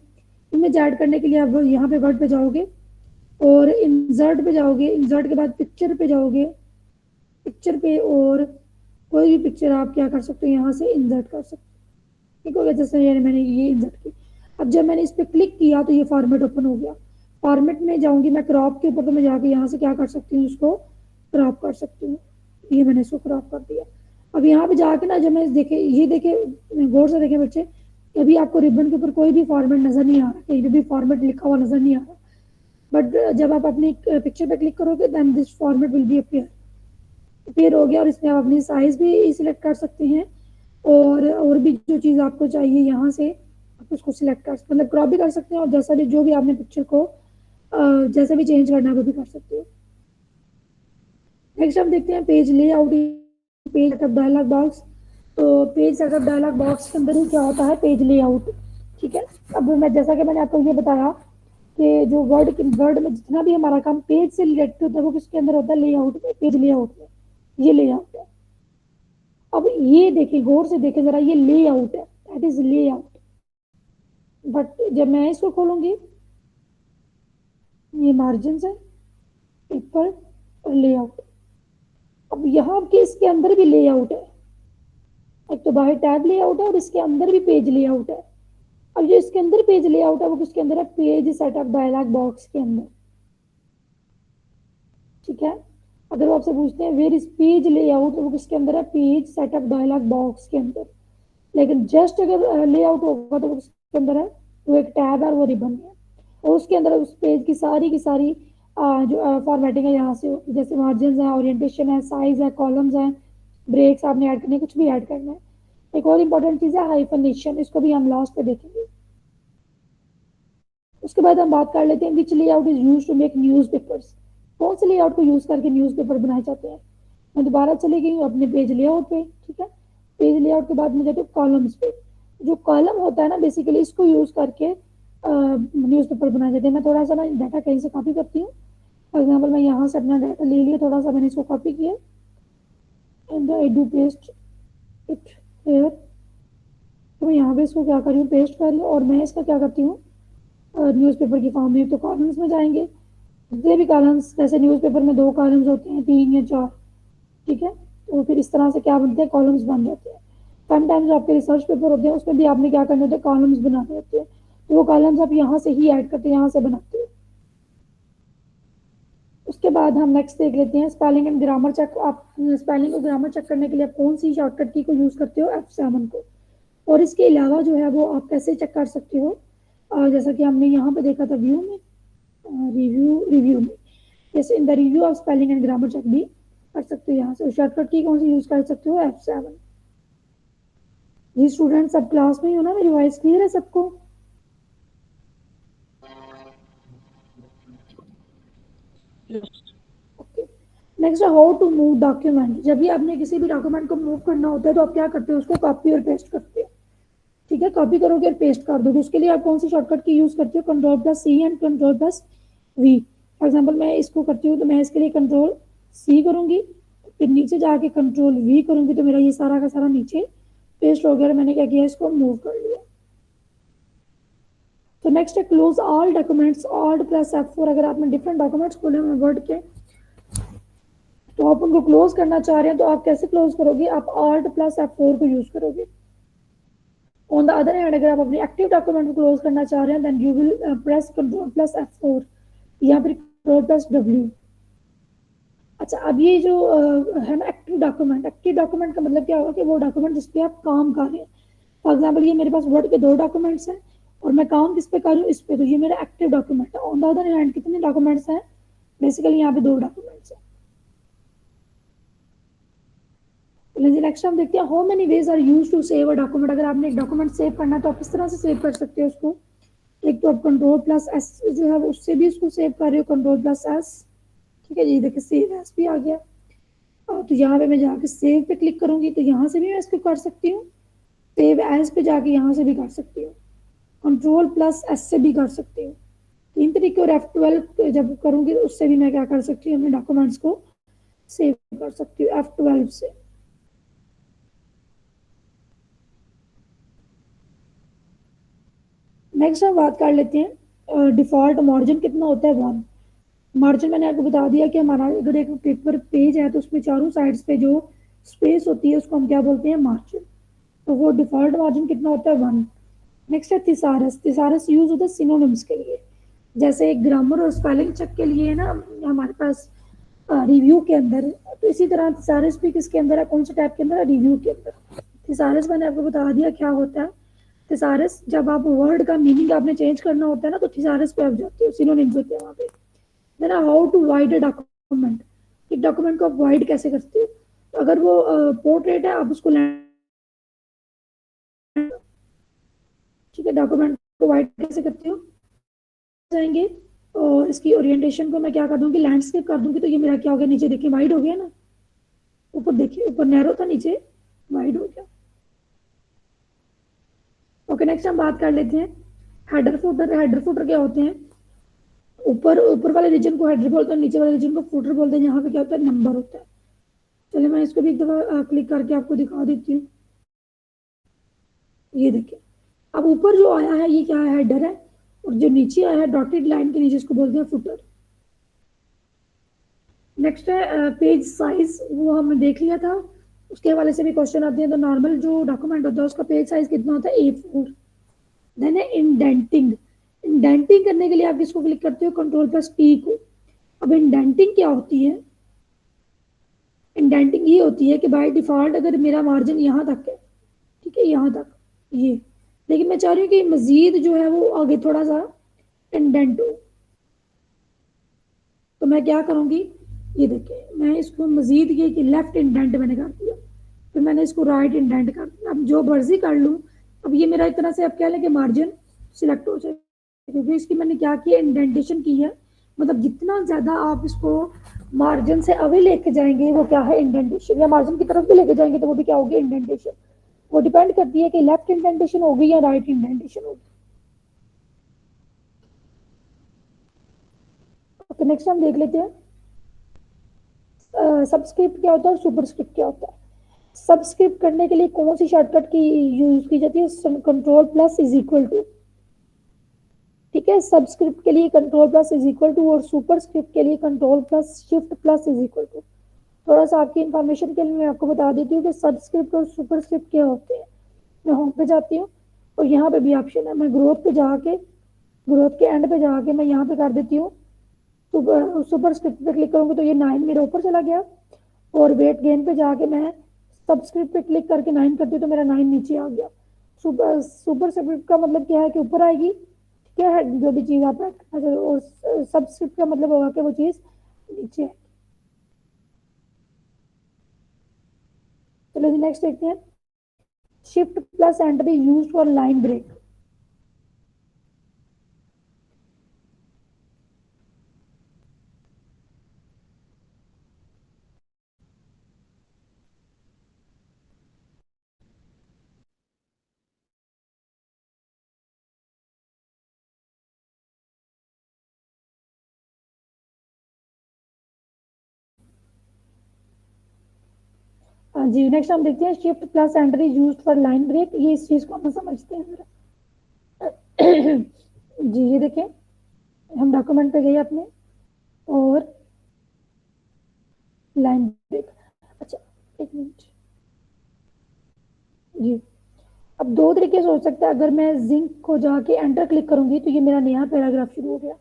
इमेज ऐड करने के लिए आप यहाँ पे वर्ड पे जाओगे और इंसर्ट पे जाओगे, इंसर्ट के बाद पिक्चर पे जाओगे, पिक्चर पे और कोई भी पिक्चर आप क्या कर सकते हो, यहाँ से इंसर्ट कर सकते हो। ठीक हो गया, जैसे ये मैंने ये इंसर्ट की। अब जब मैंने इस पर क्लिक किया तो ये फॉर्मेट ओपन हो गया। फॉर्मेट में जाऊंगी मैं क्रॉप के ऊपर, तो मैं जाके यहाँ से क्या कर सकती हूँ, इसको क्रॉप कर सकती हूँ। ये मैंने इसको क्रॉप कर दिया। अब यहाँ पे जाके ना जब मैं देखे, ये देखे, गौर से देखे बच्चे, अभी आपको रिबन के ऊपर कोई भी फॉर्मेट नजर नहीं आ रहा, कहीं भी फॉर्मेट लिखा हुआ नजर नहीं आ रहा, बट जब आप अपनी पिक्चर पे क्लिक करोगे then this format will be appear, appear हो गया। और इसमें आप अपनी साइज भी सिलेक्ट कर सकते हैं और भी जो चीज़ आपको चाहिए यहाँ से आप उसको सिलेक्ट कर, मतलब क्रॉप भी कर सकते हैं और जैसा भी जो भी आपने पिक्चर को जैसे भी चेंज करना है वो भी कर सकते हो। नेक्स्ट हम देखते हैं page layout, page setup dialog box. तो पेज सेटअप डायलॉग बॉक्स के अंदर ही क्या होता है, पेज लेआउट। ठीक है, अब मैं जैसा कि मैंने आपको ये बताया कि जो वर्ड में जितना भी हमारा काम पेज से रिलेटेड होता है वो किसके अंदर होता है, लेआउट में, पेज लेआउट में। ये लेआउट है। अब ये देखिए, गौर से देखें जरा, ये लेआउट है, दैट इज लेआउट। बट जब मैं इसको खोलूंगी, ये मार्जिन है, पेपर और लेआउट। अब यहाँ के इसके अंदर भी लेआउट है, एक तो बाहर टैब लेआउट है और इसके अंदर भी पेज लेआउट है। अब जो इसके अंदर पेज लेआउट है वो किसके अंदर है, पेज सेटअप डायलॉग बॉक्स के अंदर। ठीक है, अगर वो आपसे पूछते हैं वेयर इज पेज लेआउट, तो वो किसके अंदर है, पेज सेटअप डायलॉग बॉक्स के अंदर। लेकिन जस्ट अगर लेआउट होगा तो वो किसके अंदर है, वो एक टैब है और वो रिबन है, और उसके अंदर उस पेज की सारी जो फॉर्मेटिंग है यहाँ से होगी, जैसे मार्जिन है, ओरिएंटेशन है, साइज है, कॉलम्स है, ब्रेक्स आपने ऐड करने, कुछ भी ऐड करना है। एक और इम्पोर्टेंट चीज है हाइफनेशन, इसको भी हम लास्ट पे देखेंगे। उसके बाद हम बात कर लेते हैं which layout is use to make newspapers. कौन से लेआउट को यूज करके न्यूज पेपर बनाए जाते हैं। मैं दोबारा चली गई हूँ अपने पेज लेआउट पे। ठीक है, पेज लेआउट के बाद मैं जाती हूँ कॉलम्स पे। जो कॉलम होता है ना, बेसिकली इसको यूज करके न्यूज पेपर बनाए जाते हैं। मैं थोड़ा सा ना डाटा कहीं से कॉपी करती हूँ। फॉर एग्जाम्पल मैं यहाँ से अपना डाटा ले लिया, थोड़ा सा मैंने इसको कॉपी किया and I do paste it here. तो मैं यहाँ पे इसको क्या कर रही हूँ, पेस्ट कर रही हूँ और मैं इसका क्या करती हूँ, न्यूज़पेपर की फॉर्म में। तो कॉलम्स में जाएंगे, जितने भी कॉलम्स, जैसे न्यूज़पेपर में 2 कॉलम्स होते हैं, 3 या 4। ठीक है, तो फिर इस तरह से क्या बनते हैं, कॉलम्स बन जाते हैं। समटाइम्स आपके रिसर्च पेपर होते हैं उसमें भी आपने क्या करने होते हैं, कॉलम्स बनाने होते हैं। तो वो कॉलम्स आप यहाँ से ही ऐड करते हैं, यहाँ से बनाते हैं। उसके बाद हम नेक्स्ट देख लेते हैं स्पेलिंग एंड ग्रामर चेक। आप स्पेलिंग और ग्रामर चेक करने के लिए आप कौन सी शॉर्टकट की को यूज़ करते हो, F7 को। और इसके अलावा जो है वो आप कैसे चेक कर सकते हो, जैसा कि हमने यहाँ पे देखा था व्यू में, रिव्यू में, जैसे in the review of spelling and grammar check भी कर सकते हो यहाँ से। शॉर्टकट की कौन सी यूज कर सकते हो, F7। ये स्टूडेंट सब क्लास में ही हो ना, मेरी वॉइस क्लियर है सबको? ओके। नेक्स्ट है हाउ टू मूव डॉक्यूमेंट। जब भी आपने किसी भी डॉक्यूमेंट को मूव करना होता है तो आप क्या करते हो, उसको कॉपी और पेस्ट करते हो। ठीक है, कॉपी करोगे और पेस्ट कर दोगे। उसके लिए आप कौन सी शॉर्टकट की यूज करते हो? कंट्रोल+C एंड कंट्रोल+V। फॉर एग्जाम्पल मैं इसको करती हूँ तो मैं इसके लिए कंट्रोल+C करूंगी, फिर नीचे जाके कंट्रोल+V करूंगी तो मेरा ये सारा का सारा नीचे पेस्ट हो गया और मैंने क्या किया, इसको मूव कर लिया। तो नेक्स्ट है क्लोज ऑल डॉक्यूमेंट्स। Alt+F4। अगर आपने डिफरेंट डॉक्यूमेंट्स खोले हुए वर्ड के तो आप उनको क्लोज करना चाह रहे हैं तो आप कैसे क्लोज करोगे? आप Alt+F4 को यूज करोगे। ऑन द अदर हैंड अगर आप अपने एक्टिव डॉक्यूमेंट को क्लोज करना चाह रहे हैं देन यू विल प्रेस कंट्रोल+F4 या फिर कंट्रोल+W। अच्छा, अब ये जो है ना एक्टिव डॉक्यूमेंट, एक्टिव डॉक्यूमेंट का मतलब क्या होगा कि वो डॉक्यूमेंट जिस पे आप काम कर रहे हैं। फॉर एग्जाम्पल ये मेरे पास वर्ड के 2 डॉक्यूमेंट्स हैं और मैं काम किस पे कर रही हूँ, इस पे, तो ये मेरा एक्टिव डॉक्यूमेंट है। ऑन द अदर हैंड कितने डॉक्यूमेंट्स हैं? बेसिकली यहाँ पे 2 डॉक्यूमेंट्स हैं। नेक्स्ट हम देखते हैं how many ways are use to save a document. अगर आपने एक डॉक्यूमेंट सेव करना है तो आप किस तरह से सेव कर सकते हो उसको? एक तो आप कंट्रोल+S जो है उससे भी उसको सेव कर रहे हो, कंट्रोल+S। ठीक है जी, देखिए सेव एज भी आ गया। तो यहाँ पे मैं जाके सेव पे क्लिक करूंगी तो यहाँ से भी मैं इसको कर सकती हूँ, सेव एज पे जाके यहाँ से भी कर सकती हूँ, कंट्रोल+S से भी कर सकती हूँ। 3 तरीके। और F12 जब करूंगी तो उससे भी मैं क्या कर सकती हूँ, अपने डॉक्यूमेंट्स को सेव कर सकती हूँ F12 से। नेक्स्ट हम बात कर लेते हैं डिफॉल्ट मार्जिन कितना होता है, 1। मार्जिन मैंने आपको बता दिया कि हमारा अगर एक पेपर पेज है तो उसमें चारों साइड्स पे जो स्पेस होती है उसको हम क्या बोलते हैं, मार्जिन। तो वो डिफॉल्ट मार्जिन कितना होता है, 1। नेक्स्ट है थिसारस। थिसारस यूज होता है सिनोनिम्स के लिए, जैसे ग्रामर और स्पेलिंग चेक के लिए है ना हमारे पास रिव्यू के अंदर। तो इसी तरह थिसारस भी किसके अंदर है, कौन से टाइप के अंदर है, रिव्यू के अंदर। थिसारस मैंने आपको बता दिया क्या होता है। थिसारस जब आप वर्ड का मीनिंग आपने चेंज करना होता है ना तो थिसारस पे आप जाते हो, सिनोनिम्स होते हैं वहाँ पे। Then how to wide a document. एक डॉक्यूमेंट को आप वाइड कैसे करते हो? तो अगर वो पोर्ट्रेट है आप उसको, ठीक है, डॉक्यूमेंट को वाइड कैसे करते हो? जाएंगे और इसकी ओरिएंटेशन को मैं क्या कर दूंगी, लैंडस्केप कर दूंगी तो ये मेरा क्या हो गया, नीचे देखिए वाइड हो गया ना। ऊपर देखिए, ऊपर नैरो था, नीचे वाइड हो गया। ओके, नेक्स्ट हम बात कर लेते हैं हेडर फुटर। हेडर फुटर क्या होते हैं? ऊपर ऊपर वाले रीजन को हेडर बोलते हैं, नीचे वाले रीजन को फुटर बोलते हैं। यहाँ पे क्या होता है, नंबर होता है। चलिए मैं इसको भी एक दफा क्लिक करके आपको दिखा देती हूँ। ये देखिए, अब ऊपर जो आया है ये क्या है, हेडर है। और जो नीचे आया है डॉटेड लाइन के नीचे, इसको बोलते हैं फुटर। नेक्स्ट है पेज साइज, वो हमने देख लिया था। उसके हवाले से भी क्वेश्चन आते हैं। तो नॉर्मल जो डॉक्यूमेंट होता है उसका पेज साइज कितना होता है, A4। देन है इंडेंटिंग। इंडेंटिंग करने के लिए आप किसको क्लिक करते हो, कंट्रोल+T को। अब इंडेंटिंग क्या होती है? इंडेंटिंग ये होती है कि बाय डिफॉल्ट अगर मेरा मार्जिन यहाँ तक है, ठीक है, यहाँ तक ये, लेकिन मैं चाह रही हूँ कि मजीद जो है वो आगे थोड़ा सा इंडेंट हो, तो मैं क्या करूंगी, ये देखिए मैं इसको मजीद ये कि लेफ्ट इंडेंट मैंने कर दिया, फिर मैंने इसको राइट इंडेंट कर दिया। अब जो मर्जी कर लूँ, अब ये मेरा एक तरह से आप कह लें कि मार्जिन सिलेक्ट हो जाए, क्योंकि इसकी मैंने क्या किया, इंडेंटेशन की है। मतलब जितना ज्यादा आप इसको मार्जिन से अवे लेके जाएंगे वो क्या है, इंडेंटेशन। या मार्जिन की तरफ भी लेके जाएंगे तो वो भी क्या होगी, इंडेंटेशन। वो डिपेंड करती है कि लेफ्ट इंडेंटेशन होगी या राइट इंडेंटेशन होगी। तो नेक्स्ट हम देख लेते हैं सबस्क्रिप्ट क्या होता है और सुपरस्क्रिप्ट क्या होता है। सबस्क्रिप्ट करने के लिए कौन सी शॉर्टकट की यूज की जाती है, कंट्रोल+= ठीक है, सबस्क्रिप्ट के लिए कंट्रोल+= और सुपरस्क्रिप्ट के लिए कंट्रोल+Shift+= थोड़ा सा आपकी इंफॉर्मेशन के लिए मैं आपको बता देती हूँ कि सबस्क्रिप्ट और सुपरस्क्रिप्ट क्या होते हैं। मैं होम पे जाती हूँ और यहाँ पे भी ऑप्शन है, मैं ग्रोथ पे जाके, ग्रोथ के एंड पे जाके मैं यहाँ पे कर देती हूँ सुपरस्क्रिप्ट पे क्लिक करूंगी तो ये 9 मेरा ऊपर चला गया। और वेट गेन पे जाके मैं सबस्क्रिप्ट पे क्लिक करके 9 करती हूँ तो मेरा 9 नीचे आ गया। सुपरस्क्रिप्ट का मतलब क्या है कि ऊपर आएगी, क्या है, जो भी चीज आप और सबस्क्रिप्ट का मतलब होगा कि वो चीज नीचे है। चलो जी नेक्स्ट देखते हैं shift plus enter is use for line break. हाँ जी, नेक्स्ट हम देखते हैं shift plus enter is use for line break. ये इस चीज को हम समझते हैं जी ये देखें, हम डॉक्यूमेंट पे गए अपने और लाइन ब्रेक। अच्छा, एक मिनट जी। अब दो तरीके से हो सकता है, अगर मैं जिंक को जाके एंटर क्लिक करूंगी तो ये मेरा नया पैराग्राफ शुरू हो गया,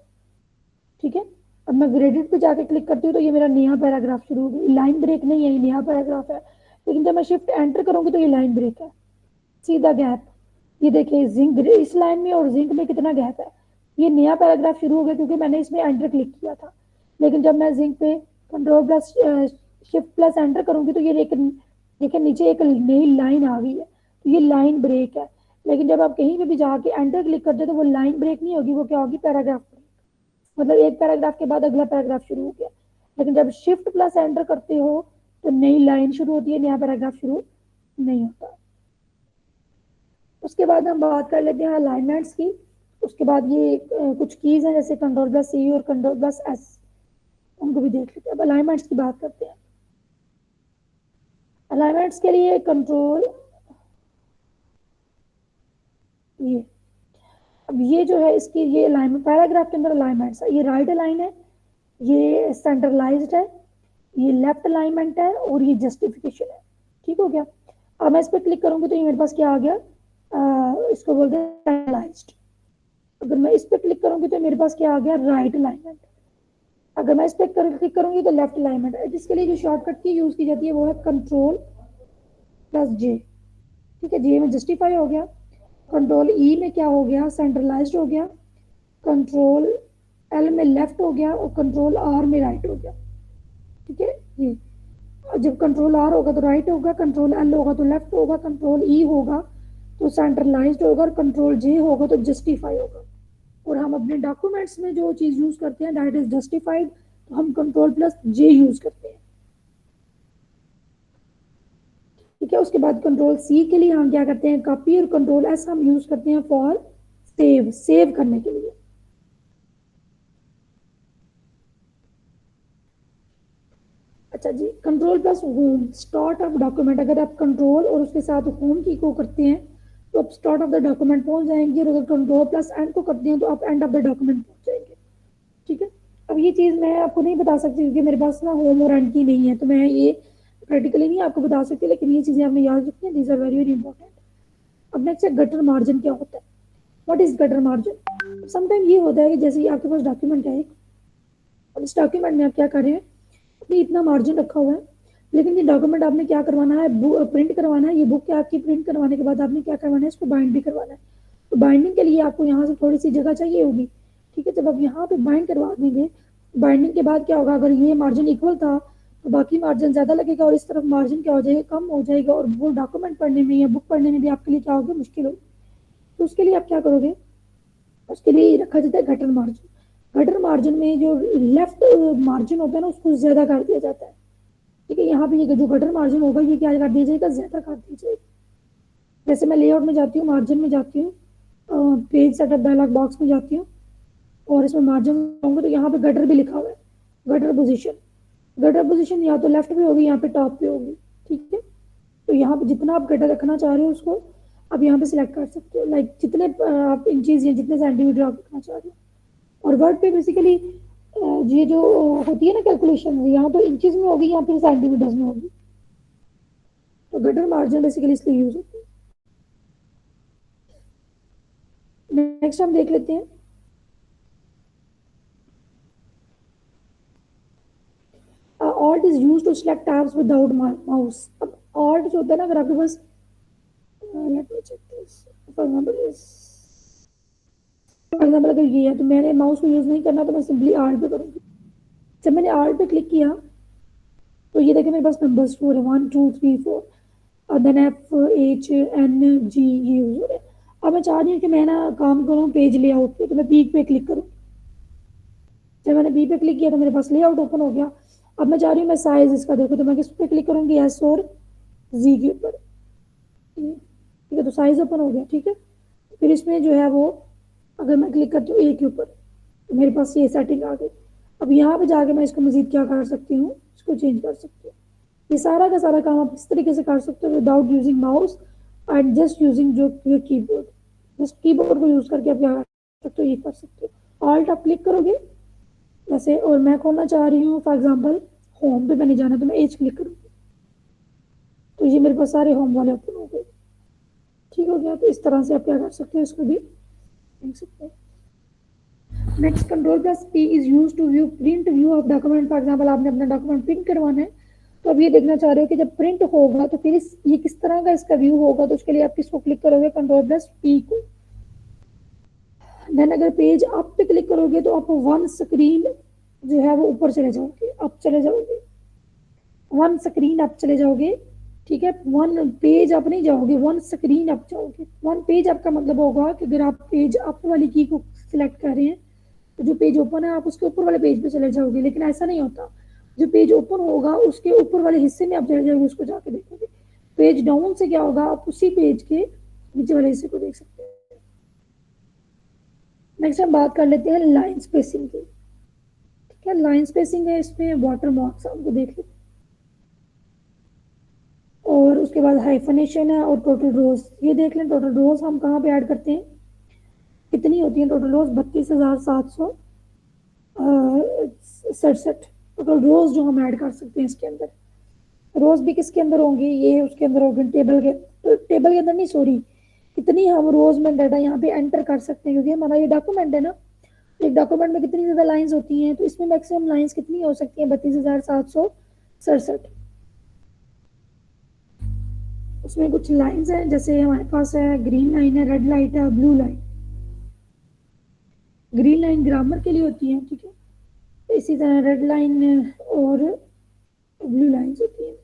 ठीक है। अब मैं ग्रेडेड पे जाके क्लिक करती हूँ तो ये मेरा नया पैराग्राफ शुरू हो गया। लाइन ब्रेक नहीं है, ये नया पैराग्राफ है। लेकिन जब मैं शिफ्ट एंटर करूंगी तो ये लाइन ब्रेक है, सीधा गैप। ये देखिए जिंक इस लाइन में और जिंक में कितना गैप है। ये नया पैराग्राफ शुरू हो गया क्योंकि मैंने इसमें एंटर क्लिक किया था। लेकिन जब मैं जिंक पे control plus shift plus enter करूंगी तो ये एक देखिए नीचे एक नई लाइन आ गई है, तो ये लाइन ब्रेक है। लेकिन जब आप कहीं पे भी जाके एंटर क्लिक करते हो तो वो लाइन ब्रेक नहीं होगी, वो क्या होगी, पैराग्राफ ब्रेक। मतलब एक पैराग्राफ के बाद अगला पैराग्राफ शुरू हो गया। लेकिन जब शिफ्ट प्लस एंटर करते हो तो नई लाइन शुरू होती है, नया पैराग्राफ शुरू नहीं होता। उसके बाद हम बात कर लेते हैं अलाइनमेंट्स की। उसके बाद ये कुछ कीज हैं जैसे कंट्रोल प्लस सी और कंट्रोल प्लस एस, उनको भी देख लेते हैं। अब अलाइनमेंट्स की बात करते हैं। अलाइनमेंट्स के लिए कंट्रोल, ये अब ये जो है इसकी ये अलाइनमेंट पैराग्राफ के अंदर अलाइनमेंट्स है। ये राइट अलाइन है, ये सेंट्रलाइज्ड है, ये लेफ्ट अलाइनमेंट है और ये जस्टिफिकेशन है। ठीक हो गया। अब मैं इस पर क्लिक करूंगी तो ये मेरे पास क्या आ गया, इसको बोलते हैं सेंट्रलाइज्ड। अगर मैं इस पर क्लिक करूंगी तो मेरे पास क्या आ गया, राइट अलाइनमेंट। अगर मैं इस पर क्लिक करूंगी तो लेफ्ट अलाइनमेंट है। जिसके लिए जो शॉर्टकट की यूज की जाती है वो है कंट्रोल प्लस जे। ठीक है, जे में जस्टिफाई हो गया, कंट्रोल ई में क्या हो गया, सेंट्रलाइज्ड हो गया, कंट्रोल एल में लेफ्ट हो गया और कंट्रोल आर में राइट हो गया। ठीक है, ये जब कंट्रोल आर होगा तो राइट होगा, कंट्रोल एल होगा तो लेफ्ट होगा, कंट्रोल ई होगा तो सेंट्रलाइज्ड होगा और कंट्रोल जे होगा तो जस्टिफाई होगा। और हम अपने डॉक्यूमेंट्स में जो चीज यूज करते हैं दैट इज जस्टिफाइड, तो हम कंट्रोल प्लस जे यूज करते हैं। ठीक है, उसके बाद कंट्रोल सी के लिए हम क्या करते हैं, कॉपी, और कंट्रोल एस हम यूज करते हैं फॉर सेव, सेव करने के लिए। अच्छा जी, control plus home, start of document. अगर आप कंट्रोल और उसके साथ होम की को करते हैं तो आप स्टार्ट ऑफ द डॉक्यूमेंट पहुंच जाएंगे, और अगर कंट्रोल प्लस एंड को करते हैं तो आप एंड ऑफ द डॉक्यूमेंट पहुंच जाएंगे। ठीक है। अब ये चीज़ मैं आपको नहीं बता सकती क्योंकि मेरे पास ना होम और एंड की नहीं है, तो मैं ये प्रैक्टिकली नहीं आपको बता सकती, लेकिन ये चीज़ें आपने याद रखनी है, these are very very important. अब नेक्स्ट है गटर मार्जिन क्या होता है, what is gutter margin. Sometime ये होता है कि जैसे आपके पास डॉक्यूमेंट है, अब इस डॉक्यूमेंट में आप क्या कर रहे हैं, अपनी इतना मार्जिन रखा हुआ है, लेकिन ये डॉक्यूमेंट आपने क्या करवाना है, प्रिंट करवाना है। ये बुक आपकी प्रिंट करवाने के बाद आपने क्या करवाना है, इसको बाइंड भी करवाना है। तो बाइंडिंग के लिए आपको यहाँ से थोड़ी सी जगह चाहिए होगी। ठीक है, जब आप यहाँ पे बाइंड करवा देंगे, बाइंडिंग के बाद क्या होगा, अगर ये मार्जिन इक्वल था तो बाकी मार्जिन ज्यादा लगेगा, और इस तरफ मार्जिन क्या हो जाएगा, कम हो जाएगा, और वो डॉक्यूमेंट पढ़ने में या बुक पढ़ने में भी आपके लिए क्या होगा, मुश्किल होगी। तो उसके लिए आप क्या करोगे, उसके लिए रखा जाता है गटर मार्जिन। गटर मार्जिन में जो लेफ्ट मार्जिन होता है ना उसको ज्यादा कर दिया जाता है। ठीक है, यहाँ पे ये जो गटर मार्जिन होगा ये क्या कर दिया जाएगा, ज्यादा कर दिया जाएगा। जैसे मैं लेआउट में जाती हूँ, मार्जिन में जाती हूँ, पेज सेटअप डायलॉग बॉक्स में जाती हूँ और इसमें मार्जिन होंगे तो यहाँ पे गटर भी लिखा हुआ है, गटर पोजीशन। गटर पोजीशन या तो लेफ्ट पे होगी, यहाँ पे टॉप पे होगी। ठीक है, तो यहाँ पे जितना आप गटर रखना चाह रहे हो उसको आप यहाँ पे सिलेक्ट कर सकते हो, लाइक जितने आप इंचेज या जितने सेंटीमीटर आप रखना चाह रहे हो। और वर्ड पे बेसिकली ये जो होती है ना कैलकुलेशन, यहाँ तो इंचेज में होगी, यहाँ पे सेंटीमीटर्स में होगी। तो गटर मार्जिन बेसिकली इसलिए यूज होती है। नेक्स्ट हम देख लेते हैं alt is use to select tabs without mouse. अब ऑल्ट जो होता है ना, अगर आपके पास let me check this, for example अगर ये है तो मैंने माउस को यूज नहीं करना, तो मैं सिंपली आर्ट पे करूंगी। जब मैंने आर्ट पे क्लिक किया तो ये देखिए मेरे पास नंबर्स 4 है, 1 2 3 4। और देन FHNG ये यूज हो रहा है। अब मैं चाह रही हूँ कि मैं ना काम करूँ पेज लेआउट पे, तो मैं पी पे क्लिक करूँ। जब मैंने बी पे क्लिक किया तो मेरे पास लेआउट ओपन हो गया। अब मैं चाह रही हूँ मैं साइज इसका देखो, तो मैं किस पे क्लिक करूंगी, एस और जी के ऊपर। ठीक है, तो साइज ओपन हो गया। ठीक है, फिर इसमें जो है वो अगर मैं क्लिक करती हूँ ए के ऊपर तो मेरे पास ये सेटिंग आ गई। अब यहाँ पे जाके मैं इसको मजीद क्या कर सकती हूँ, इसको चेंज कर सकती हूँ। ये सारा का सारा काम आप इस तरीके से कर सकते हो without using mouse and just using जो कीबोर्ड। जस्ट कीबोर्ड को यूज करके आप क्या कर सकते हो, ये कर सकते हो। ऑल्ट आप क्लिक करोगे वैसे, और मैं खोलना चाह रही हूँ फॉर एग्जाम्पल होम पे मैंने जाना, तो मैं एज क्लिक करूँगी तो ये मेरे पास सारे होम वाले ओपन हो गए। ठीक हो गया, तो इस तरह से आप क्या कर सकते हो, इसको भी देख सकते हैं। Next control plus P is use to view print view of document. For example आपने अपना डॉक्यूमेंट प्रिंट करवाना है, तो अब ये देखना चाह रहे हो कि जब प्रिंट होगा तो फिर ये किस तरह का इसका व्यू होगा, तो उसके लिए आप किसको क्लिक करोगे, कंट्रोल प्लस पी को। देन अगर पेज अप पे क्लिक करोगे तो आप वन स्क्रीन जो है वो ऊपर चले जाओगे, अप चले जाओगे, वन स्क्रीन अप चले जाओगे। ठीक है, वन पेज अप नहीं जाओगे, वन स्क्रीन अप जाओगे। वन पेज अप का मतलब होगा कि अगर आप पेज अप वाली की को सिलेक्ट कर रहे हैं तो जो पेज ओपन है आप उसके ऊपर वाले पेज पे चले जाओगे, लेकिन ऐसा नहीं होता। जो पेज ओपन होगा उसके ऊपर वाले हिस्से में आप चले जाओगे, उसको जाके देखोगे। पेज डाउन से क्या होगा, आप उसी पेज के नीचे वाले हिस्से को देख सकते हैं। नेक्स्ट हम बात कर लेते हैं लाइन स्पेसिंग की। ठीक है, लाइन स्पेसिंग है इसमें वाटर मार्क्स आपको देख लेते हैं, और उसके बाद हाइफनेशन है और टोटल रोज ये देख लें। टोटल रोज हम कहाँ पे ऐड करते हैं, कितनी होती है टोटल रोज, 32,767 टोटल रोज जो हम ऐड कर सकते हैं इसके अंदर। रोज भी किसके अंदर होंगी, ये उसके अंदर होंगे टेबल के अंदर नहीं, सॉरी। कितनी हम रोज में डाटा यहाँ पे एंटर कर सकते हैं, क्योंकि हमारा ये डॉक्यूमेंट है ना। एक डॉक्यूमेंट में कितनी ज्यादा लाइंस होती हैं, तो इसमें मैक्सिमम लाइंस कितनी हो सकती है, 32,767। उसमें कुछ लाइंस हैं, जैसे हमारे पास है ग्रीन लाइन है, रेड लाइट है, blue line. Green line grammar के लिए होती है, ठीक है। तो इसी तरह रेड लाइन और ब्लू लाइंस होती है।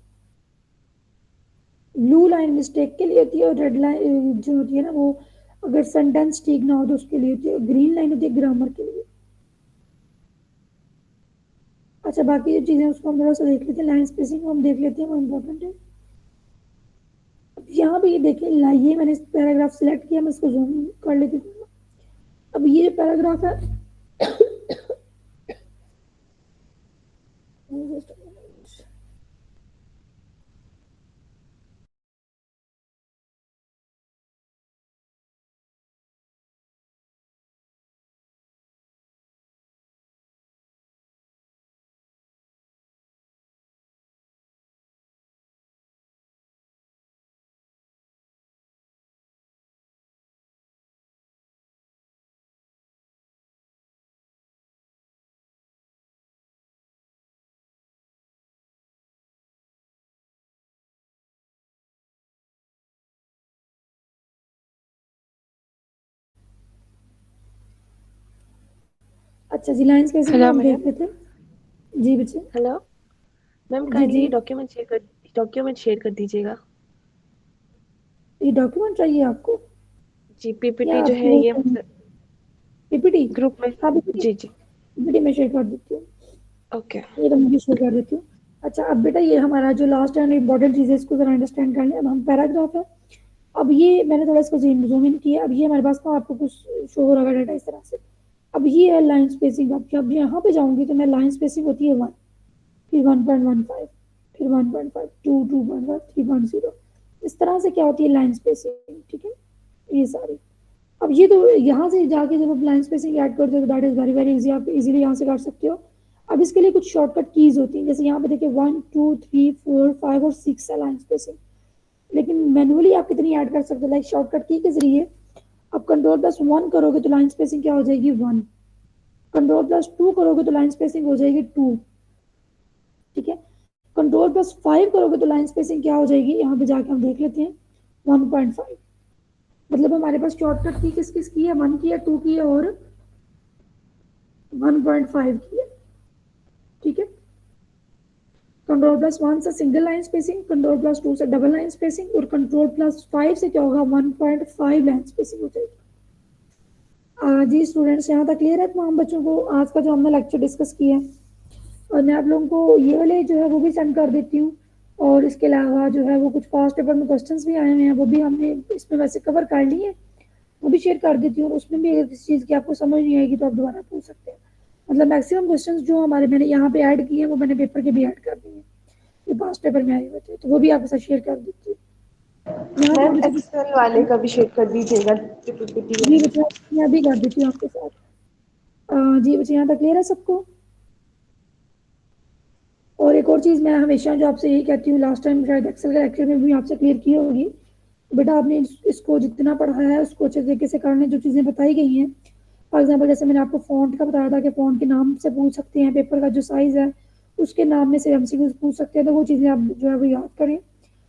ब्लू लाइन मिस्टेक के लिए होती है, और रेड लाइन जो होती है ना वो अगर सेंटेंस ठीक ना हो तो उसके लिए होती है। ग्रीन लाइन होती है ग्रामर के लिए। अच्छा, बाकी जो चीजें उसको हम थोड़ा सा देख लेते हैं, लाइन स्पेसिंग हम देख लेते हैं, वो इम्पोर्टेंट है। अब यहाँ पे ये देखिए, ये मैंने पैराग्राफ सिलेक्ट किया, मैं इसको जूम कर लेती हूँ। अब ये पैराग्राफ है अच्छा जी, लाइन स्पेसिंग को हेलो हम मैम। देख लेते हैं। जी बच्चे। हेलो मैम, जी जी, काइंडली डॉक्यूमेंट शेयर कर दीजिएगा। ये डॉक्यूमेंट चाहिए आपको जी, या पीपीटी जो आपको है वो ये मतलब पीपीटी? ग्रुप में। हाँ, पीपीटी जी जी। पीपीटी में शेयर कर देती हूँ। ओके। ये तो मुझे शेयर कर देती हूँ। अच्छा, अब बेटा ये हमारा जो लास्ट एंड इम्पोर्टेंट चीज़ है, इसको जरा अंडरस्टैंड कर लें। अब हम पैराग्राफ है। अब ये मैंने थोड़ा इसको जूम इन किया। अब ये हमारे पास ना आपको कुछ शो हो रहा है डाटा इस तरह से। अब ये है लाइन स्पेसिंग। अब जब यहाँ पे जाऊंगी तो मैं लाइन स्पेसिंग होती है 1, फिर 1.15, फिर 1.5, 2.5, 3.0। इस तरह से क्या होती है लाइन स्पेसिंग, ठीक है, ये सारी। अब ये तो यहाँ से जाके जब आप लाइन स्पेसिंग ऐड करते हो तो that is very very easy, आप इजीली यहाँ से कर सकते हो। अब इसके लिए कुछ शॉर्टकट कीज होती हैं, जैसे यहाँ पे देखिए 1, 2, 3, 4, 5 और 6 है लाइन स्पेसिंग। लेकिन मैनुअली आप कितनी ऐड कर सकते हो, लाइक शॉर्टकट की के जरिए। अब कंट्रोल+1 करोगे तो लाइन स्पेसिंग क्या हो जाएगी, 1। कंट्रोल+2 करोगे तो लाइन स्पेसिंग हो जाएगी 2। ठीक है, कंट्रोल+5 करोगे तो लाइन स्पेसिंग क्या हो जाएगी, यहाँ पे जाके हम देख लेते हैं, 1.5। मतलब हमारे पास शॉर्टकट की किस किस की है, 1 की है, 2 की है और 1.5 की है। ठीक है, कंट्रोल+1 से सिंगल लाइन स्पेसिंग, कंट्रोल+2 से डबल लाइन स्पेसिंग, और कंट्रोल+5 से क्या होगा, 1.5 लाइन स्पेसिंग हो जाएगी। जी स्टूडेंट्स, यहाँ तक क्लियर है तमाम बच्चों को आज का जो हमने लेक्चर डिस्कस किया है? और मैं आप लोगों को ये वाले जो है वो भी सेंड कर देती हूँ, और इसके अलावा जो है वो कुछ पास्ट पेपर में क्वेश्चंस भी आए हुए हैं, वो भी हमने इसमें वैसे कवर कर लिए, वो भी शेयर कर देती हूँ। और उसमें भी अगर किसी चीज़ की आपको समझ नहीं आएगी तो आप दोबारा पूछ सकते हैं। मतलब मैक्सिमम क्वेश्चंस जो हमारे मैंने यहाँ पे ऐड किए हैं वो मैंने पेपर के भी ऐड कर दिए हैं, जो पास्ट पेपर में आए हुए थे, तो वो भी आपके साथ शेयर कर देती हूँ। यहाँ मैम तक एक्सेल वाले का भी शेयर कर दीजिएगा जी पीपीटी। बच्चे, मैं अभी कर देती हूँ आपके साथ। जी बच्चे, यहाँ तक क्लियर है सबको? और एक और चीज़ मैं हमेशा जो आपसे यही कहती हूँ, लास्ट टाइम शायद एक्सेल का लेक्चर में भी आपसे क्लियर की होगी, बेटा आपने इसको जितना पढ़ा है उसको अच्छे तरीके से करने, जो चीज़ें बताई गई हैं। फॉर एग्जाम्पल जैसे मैंने आपको फ़ॉन्ट का बताया था कि फ़ॉन्ट के नाम से पूछ सकते हैं, पेपर का जो साइज़ है उसके नाम में से एमसीक्यूज पूछ सकते हैं, तो वो चीज़ें आप जो है वो याद करें।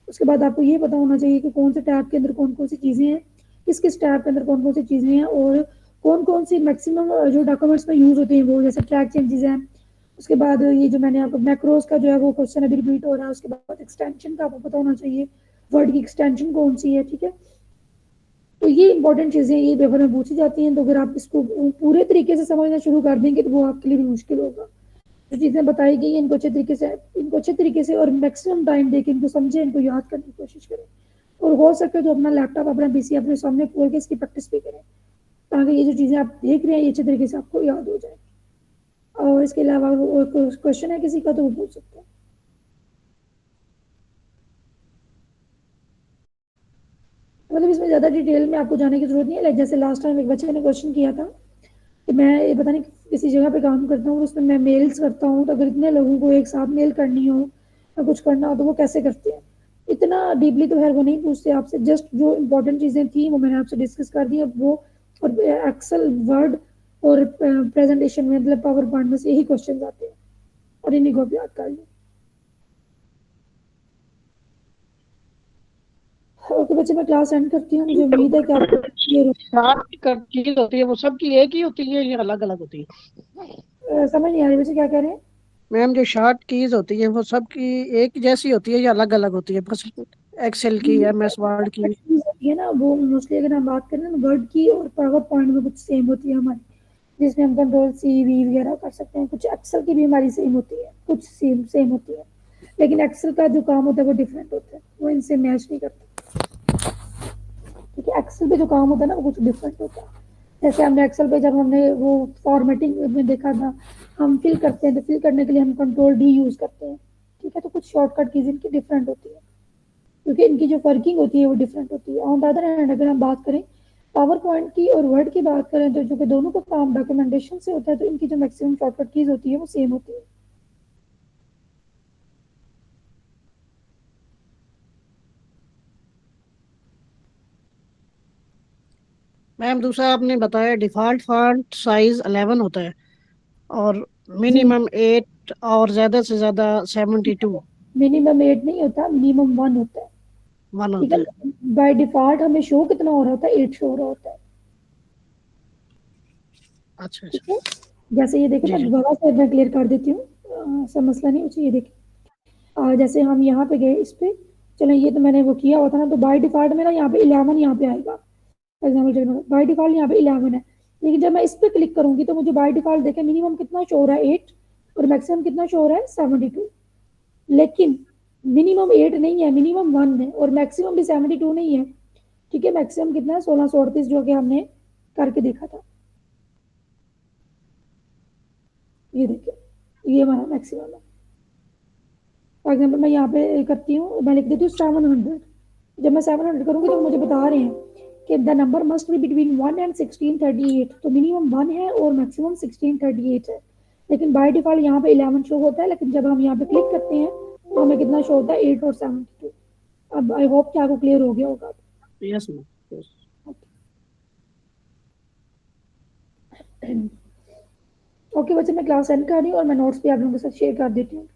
उसके बाद आपको ये पता होना चाहिए कि कौन से टैब के अंदर कौन कौन सी चीज़ें हैं, किस किस टैब के अंदर कौन कौन सी चीज़ें हैं, और कौन कौन सी मैक्सिमम जो डॉक्यूमेंट्स में यूज़ होते हैं वो, जैसे ट्रैक चेंजेस हैं। उसके बाद ये जो मैंने आपको मैक्रोज का जो है वो क्वेश्चन अभी रिपीट हो रहा है। उसके बाद एक्सटेंशन का आपको पता होना चाहिए, वर्ड की एक्सटेंशन कौन सी है, ठीक है। तो ये इंपॉर्टेंट चीज़ें ये पेपर में पूछी जाती हैं, तो अगर आप इसको पूरे तरीके से समझना शुरू कर देंगे तो वो आपके लिए भी मुश्किल होगा। जो चीज़ें बताई गई हैं इनको अच्छे तरीके से और मैक्सिमम टाइम देके इनको समझें, इनको याद करने की कोशिश करें, और हो सके तो अपना लैपटॉप, अपना पीसी अपने सामने खोल के इसकी प्रैक्टिस भी करें, ताकि ये जो चीज़ें आप देख रहे हैं ये अच्छे तरीके से आपको याद हो जाए। और इसके अलावा क्वेश्चन है किसी का तो वो पूछ सकते हैं। मतलब इसमें ज़्यादा डिटेल में आपको जाने की जरूरत नहीं है। लाइक जैसे लास्ट टाइम एक बच्चे ने क्वेश्चन किया था कि मैं ये पता नहीं किसी जगह पे काम करता हूँ, उसमें मैं मेल्स करता हूँ, तो अगर इतने लोगों को एक साथ मेल करनी हो या कुछ करना हो तो वो कैसे करते हैं। इतना डीपली तो खैर वो नहीं पूछते आपसे, जस्ट जो इंपॉर्टेंट चीज़ें थी वो मैंने आपसे डिस्कस कर दी। अब वो और एक्सेल, वर्ड और प्रेजेंटेशन में मतलब पावर पॉइंट में से यही क्वेश्चन आते हैं, और इन्हीं को आप याद कर लें। ओके बच्चे, मैं क्लास एंड करती हूँ। मुझे उम्मीद है कि आपको क्लियर सात चीज होती है वो सबकी एक ही होती है या अलग अलग होती है? समझ नहीं आ रही बच्चे क्या कह रहे हैं? मैम जो शार्ट कीज होती है वो सबकी एक जैसी होती है या अलग अलग होती है? बस एक्सेल की, एमएस वर्ड की। चीज होती है ना वो मोस्टली, अगर हम बात करें ना वर्ड की और पावर पॉइंट में कुछ सेम होती है हमारी, जिसमें हम कंट्रोल सी वी वगैरह कर सकते हैं। कुछ एक्सेल की भी हमारी सेम होती है, कुछ सेम सेम होती है, लेकिन एक्सेल का जो काम होता है वो डिफरेंट होता है, वो इनसे मैच नहीं करता। क्योंकि एक्सेल पे जो काम होता है ना वो कुछ डिफरेंट होता है। जैसे हमने एक्सेल पे जब हमने वो फॉर्मेटिंग में देखा था, हम फिल करते हैं तो फिल करने के लिए हम कंट्रोल डी यूज करते हैं, ठीक है। तो कुछ शॉर्टकट कीज इनकी डिफरेंट होती है, क्योंकि इनकी जो वर्किंग होती है वो डिफरेंट होती है। ऑन द अदर हैंड अगर हम बात करें पावर पॉइंट की और वर्ड की बात करें, तो जो कि दोनों का काम डॉक्यूमेंटेशन से होता है, तो इनकी जो मैक्सिमम शॉर्टकट कीज होती है वो सेम होती है। मैम दूसरा आपने बताया डिफॉल्ट फॉन्ट साइज 11 होता है और जी, मिनिमम 8 और ज्यादा से ज्यादा 72 मिनिमम 8 नहीं होता, मिनिमम 1 होता है, 1 ठीक होता है। है। बाय डिफॉल्ट हमें शो कितना हो रहा होता है, 8 शो हो रहा होता है, अच्छा ठीक अच्छा। है। जैसे ये देखिए, जी मैं जी। दोबारा से मैं क्लियर कर देती हूँ, सब मसला नहीं मुझे। ये देखिए, जैसे हम यहाँ पे गए इस पे, चलो ये तो मैंने वो किया हुआ था ना, तो बाय डिफॉल्ट मेरा यहाँ पे 11 यहाँ पे आएगा। फॉर एग्जाम्पल बाय डिफॉल्ट यहाँ पे 11 है, लेकिन जब मैं इस पे क्लिक करूंगी तो मुझे बाय डिफॉल्ट देखें मिनिमम कितना शो हो रहा है, 8, और मैक्सिमम कितना शो हो रहा है, 72। लेकिन मिनिमम 8 नहीं है, मिनिमम 1 है, और मैक्सिमम भी 72 नहीं है, ठीक है। मैक्सिमम कितना है, 1638, जो कि हमने करके देखा था। ये देखिए, ये हमारा मैक्सिमम है। फॉर एग्जाम्पल मैं यहाँ पे करती हूँ, मैं लिख देती हूँ 700। जब मैं 700 करूंगी तो मुझे बता रहे हैं कि the number must be between 1 and 1638, तो मिनिमम 1 है और मैक्सिमम 1638 है। लेकिन बाय डिफॉल्ट यहाँ पे 11 शो होता है, लेकिन जब हम यहाँ पे क्लिक करते हैं तो हमें कितना शो होता है, 8 और 72। अब आई होप कि आपको क्लियर हो गया होगा। Yes ma'am yes. ओके बच्चे, मैं क्लास एंड कर रही हूँ और मैं नोट्स भी आप लोगों के साथ शेयर कर देती हूँ।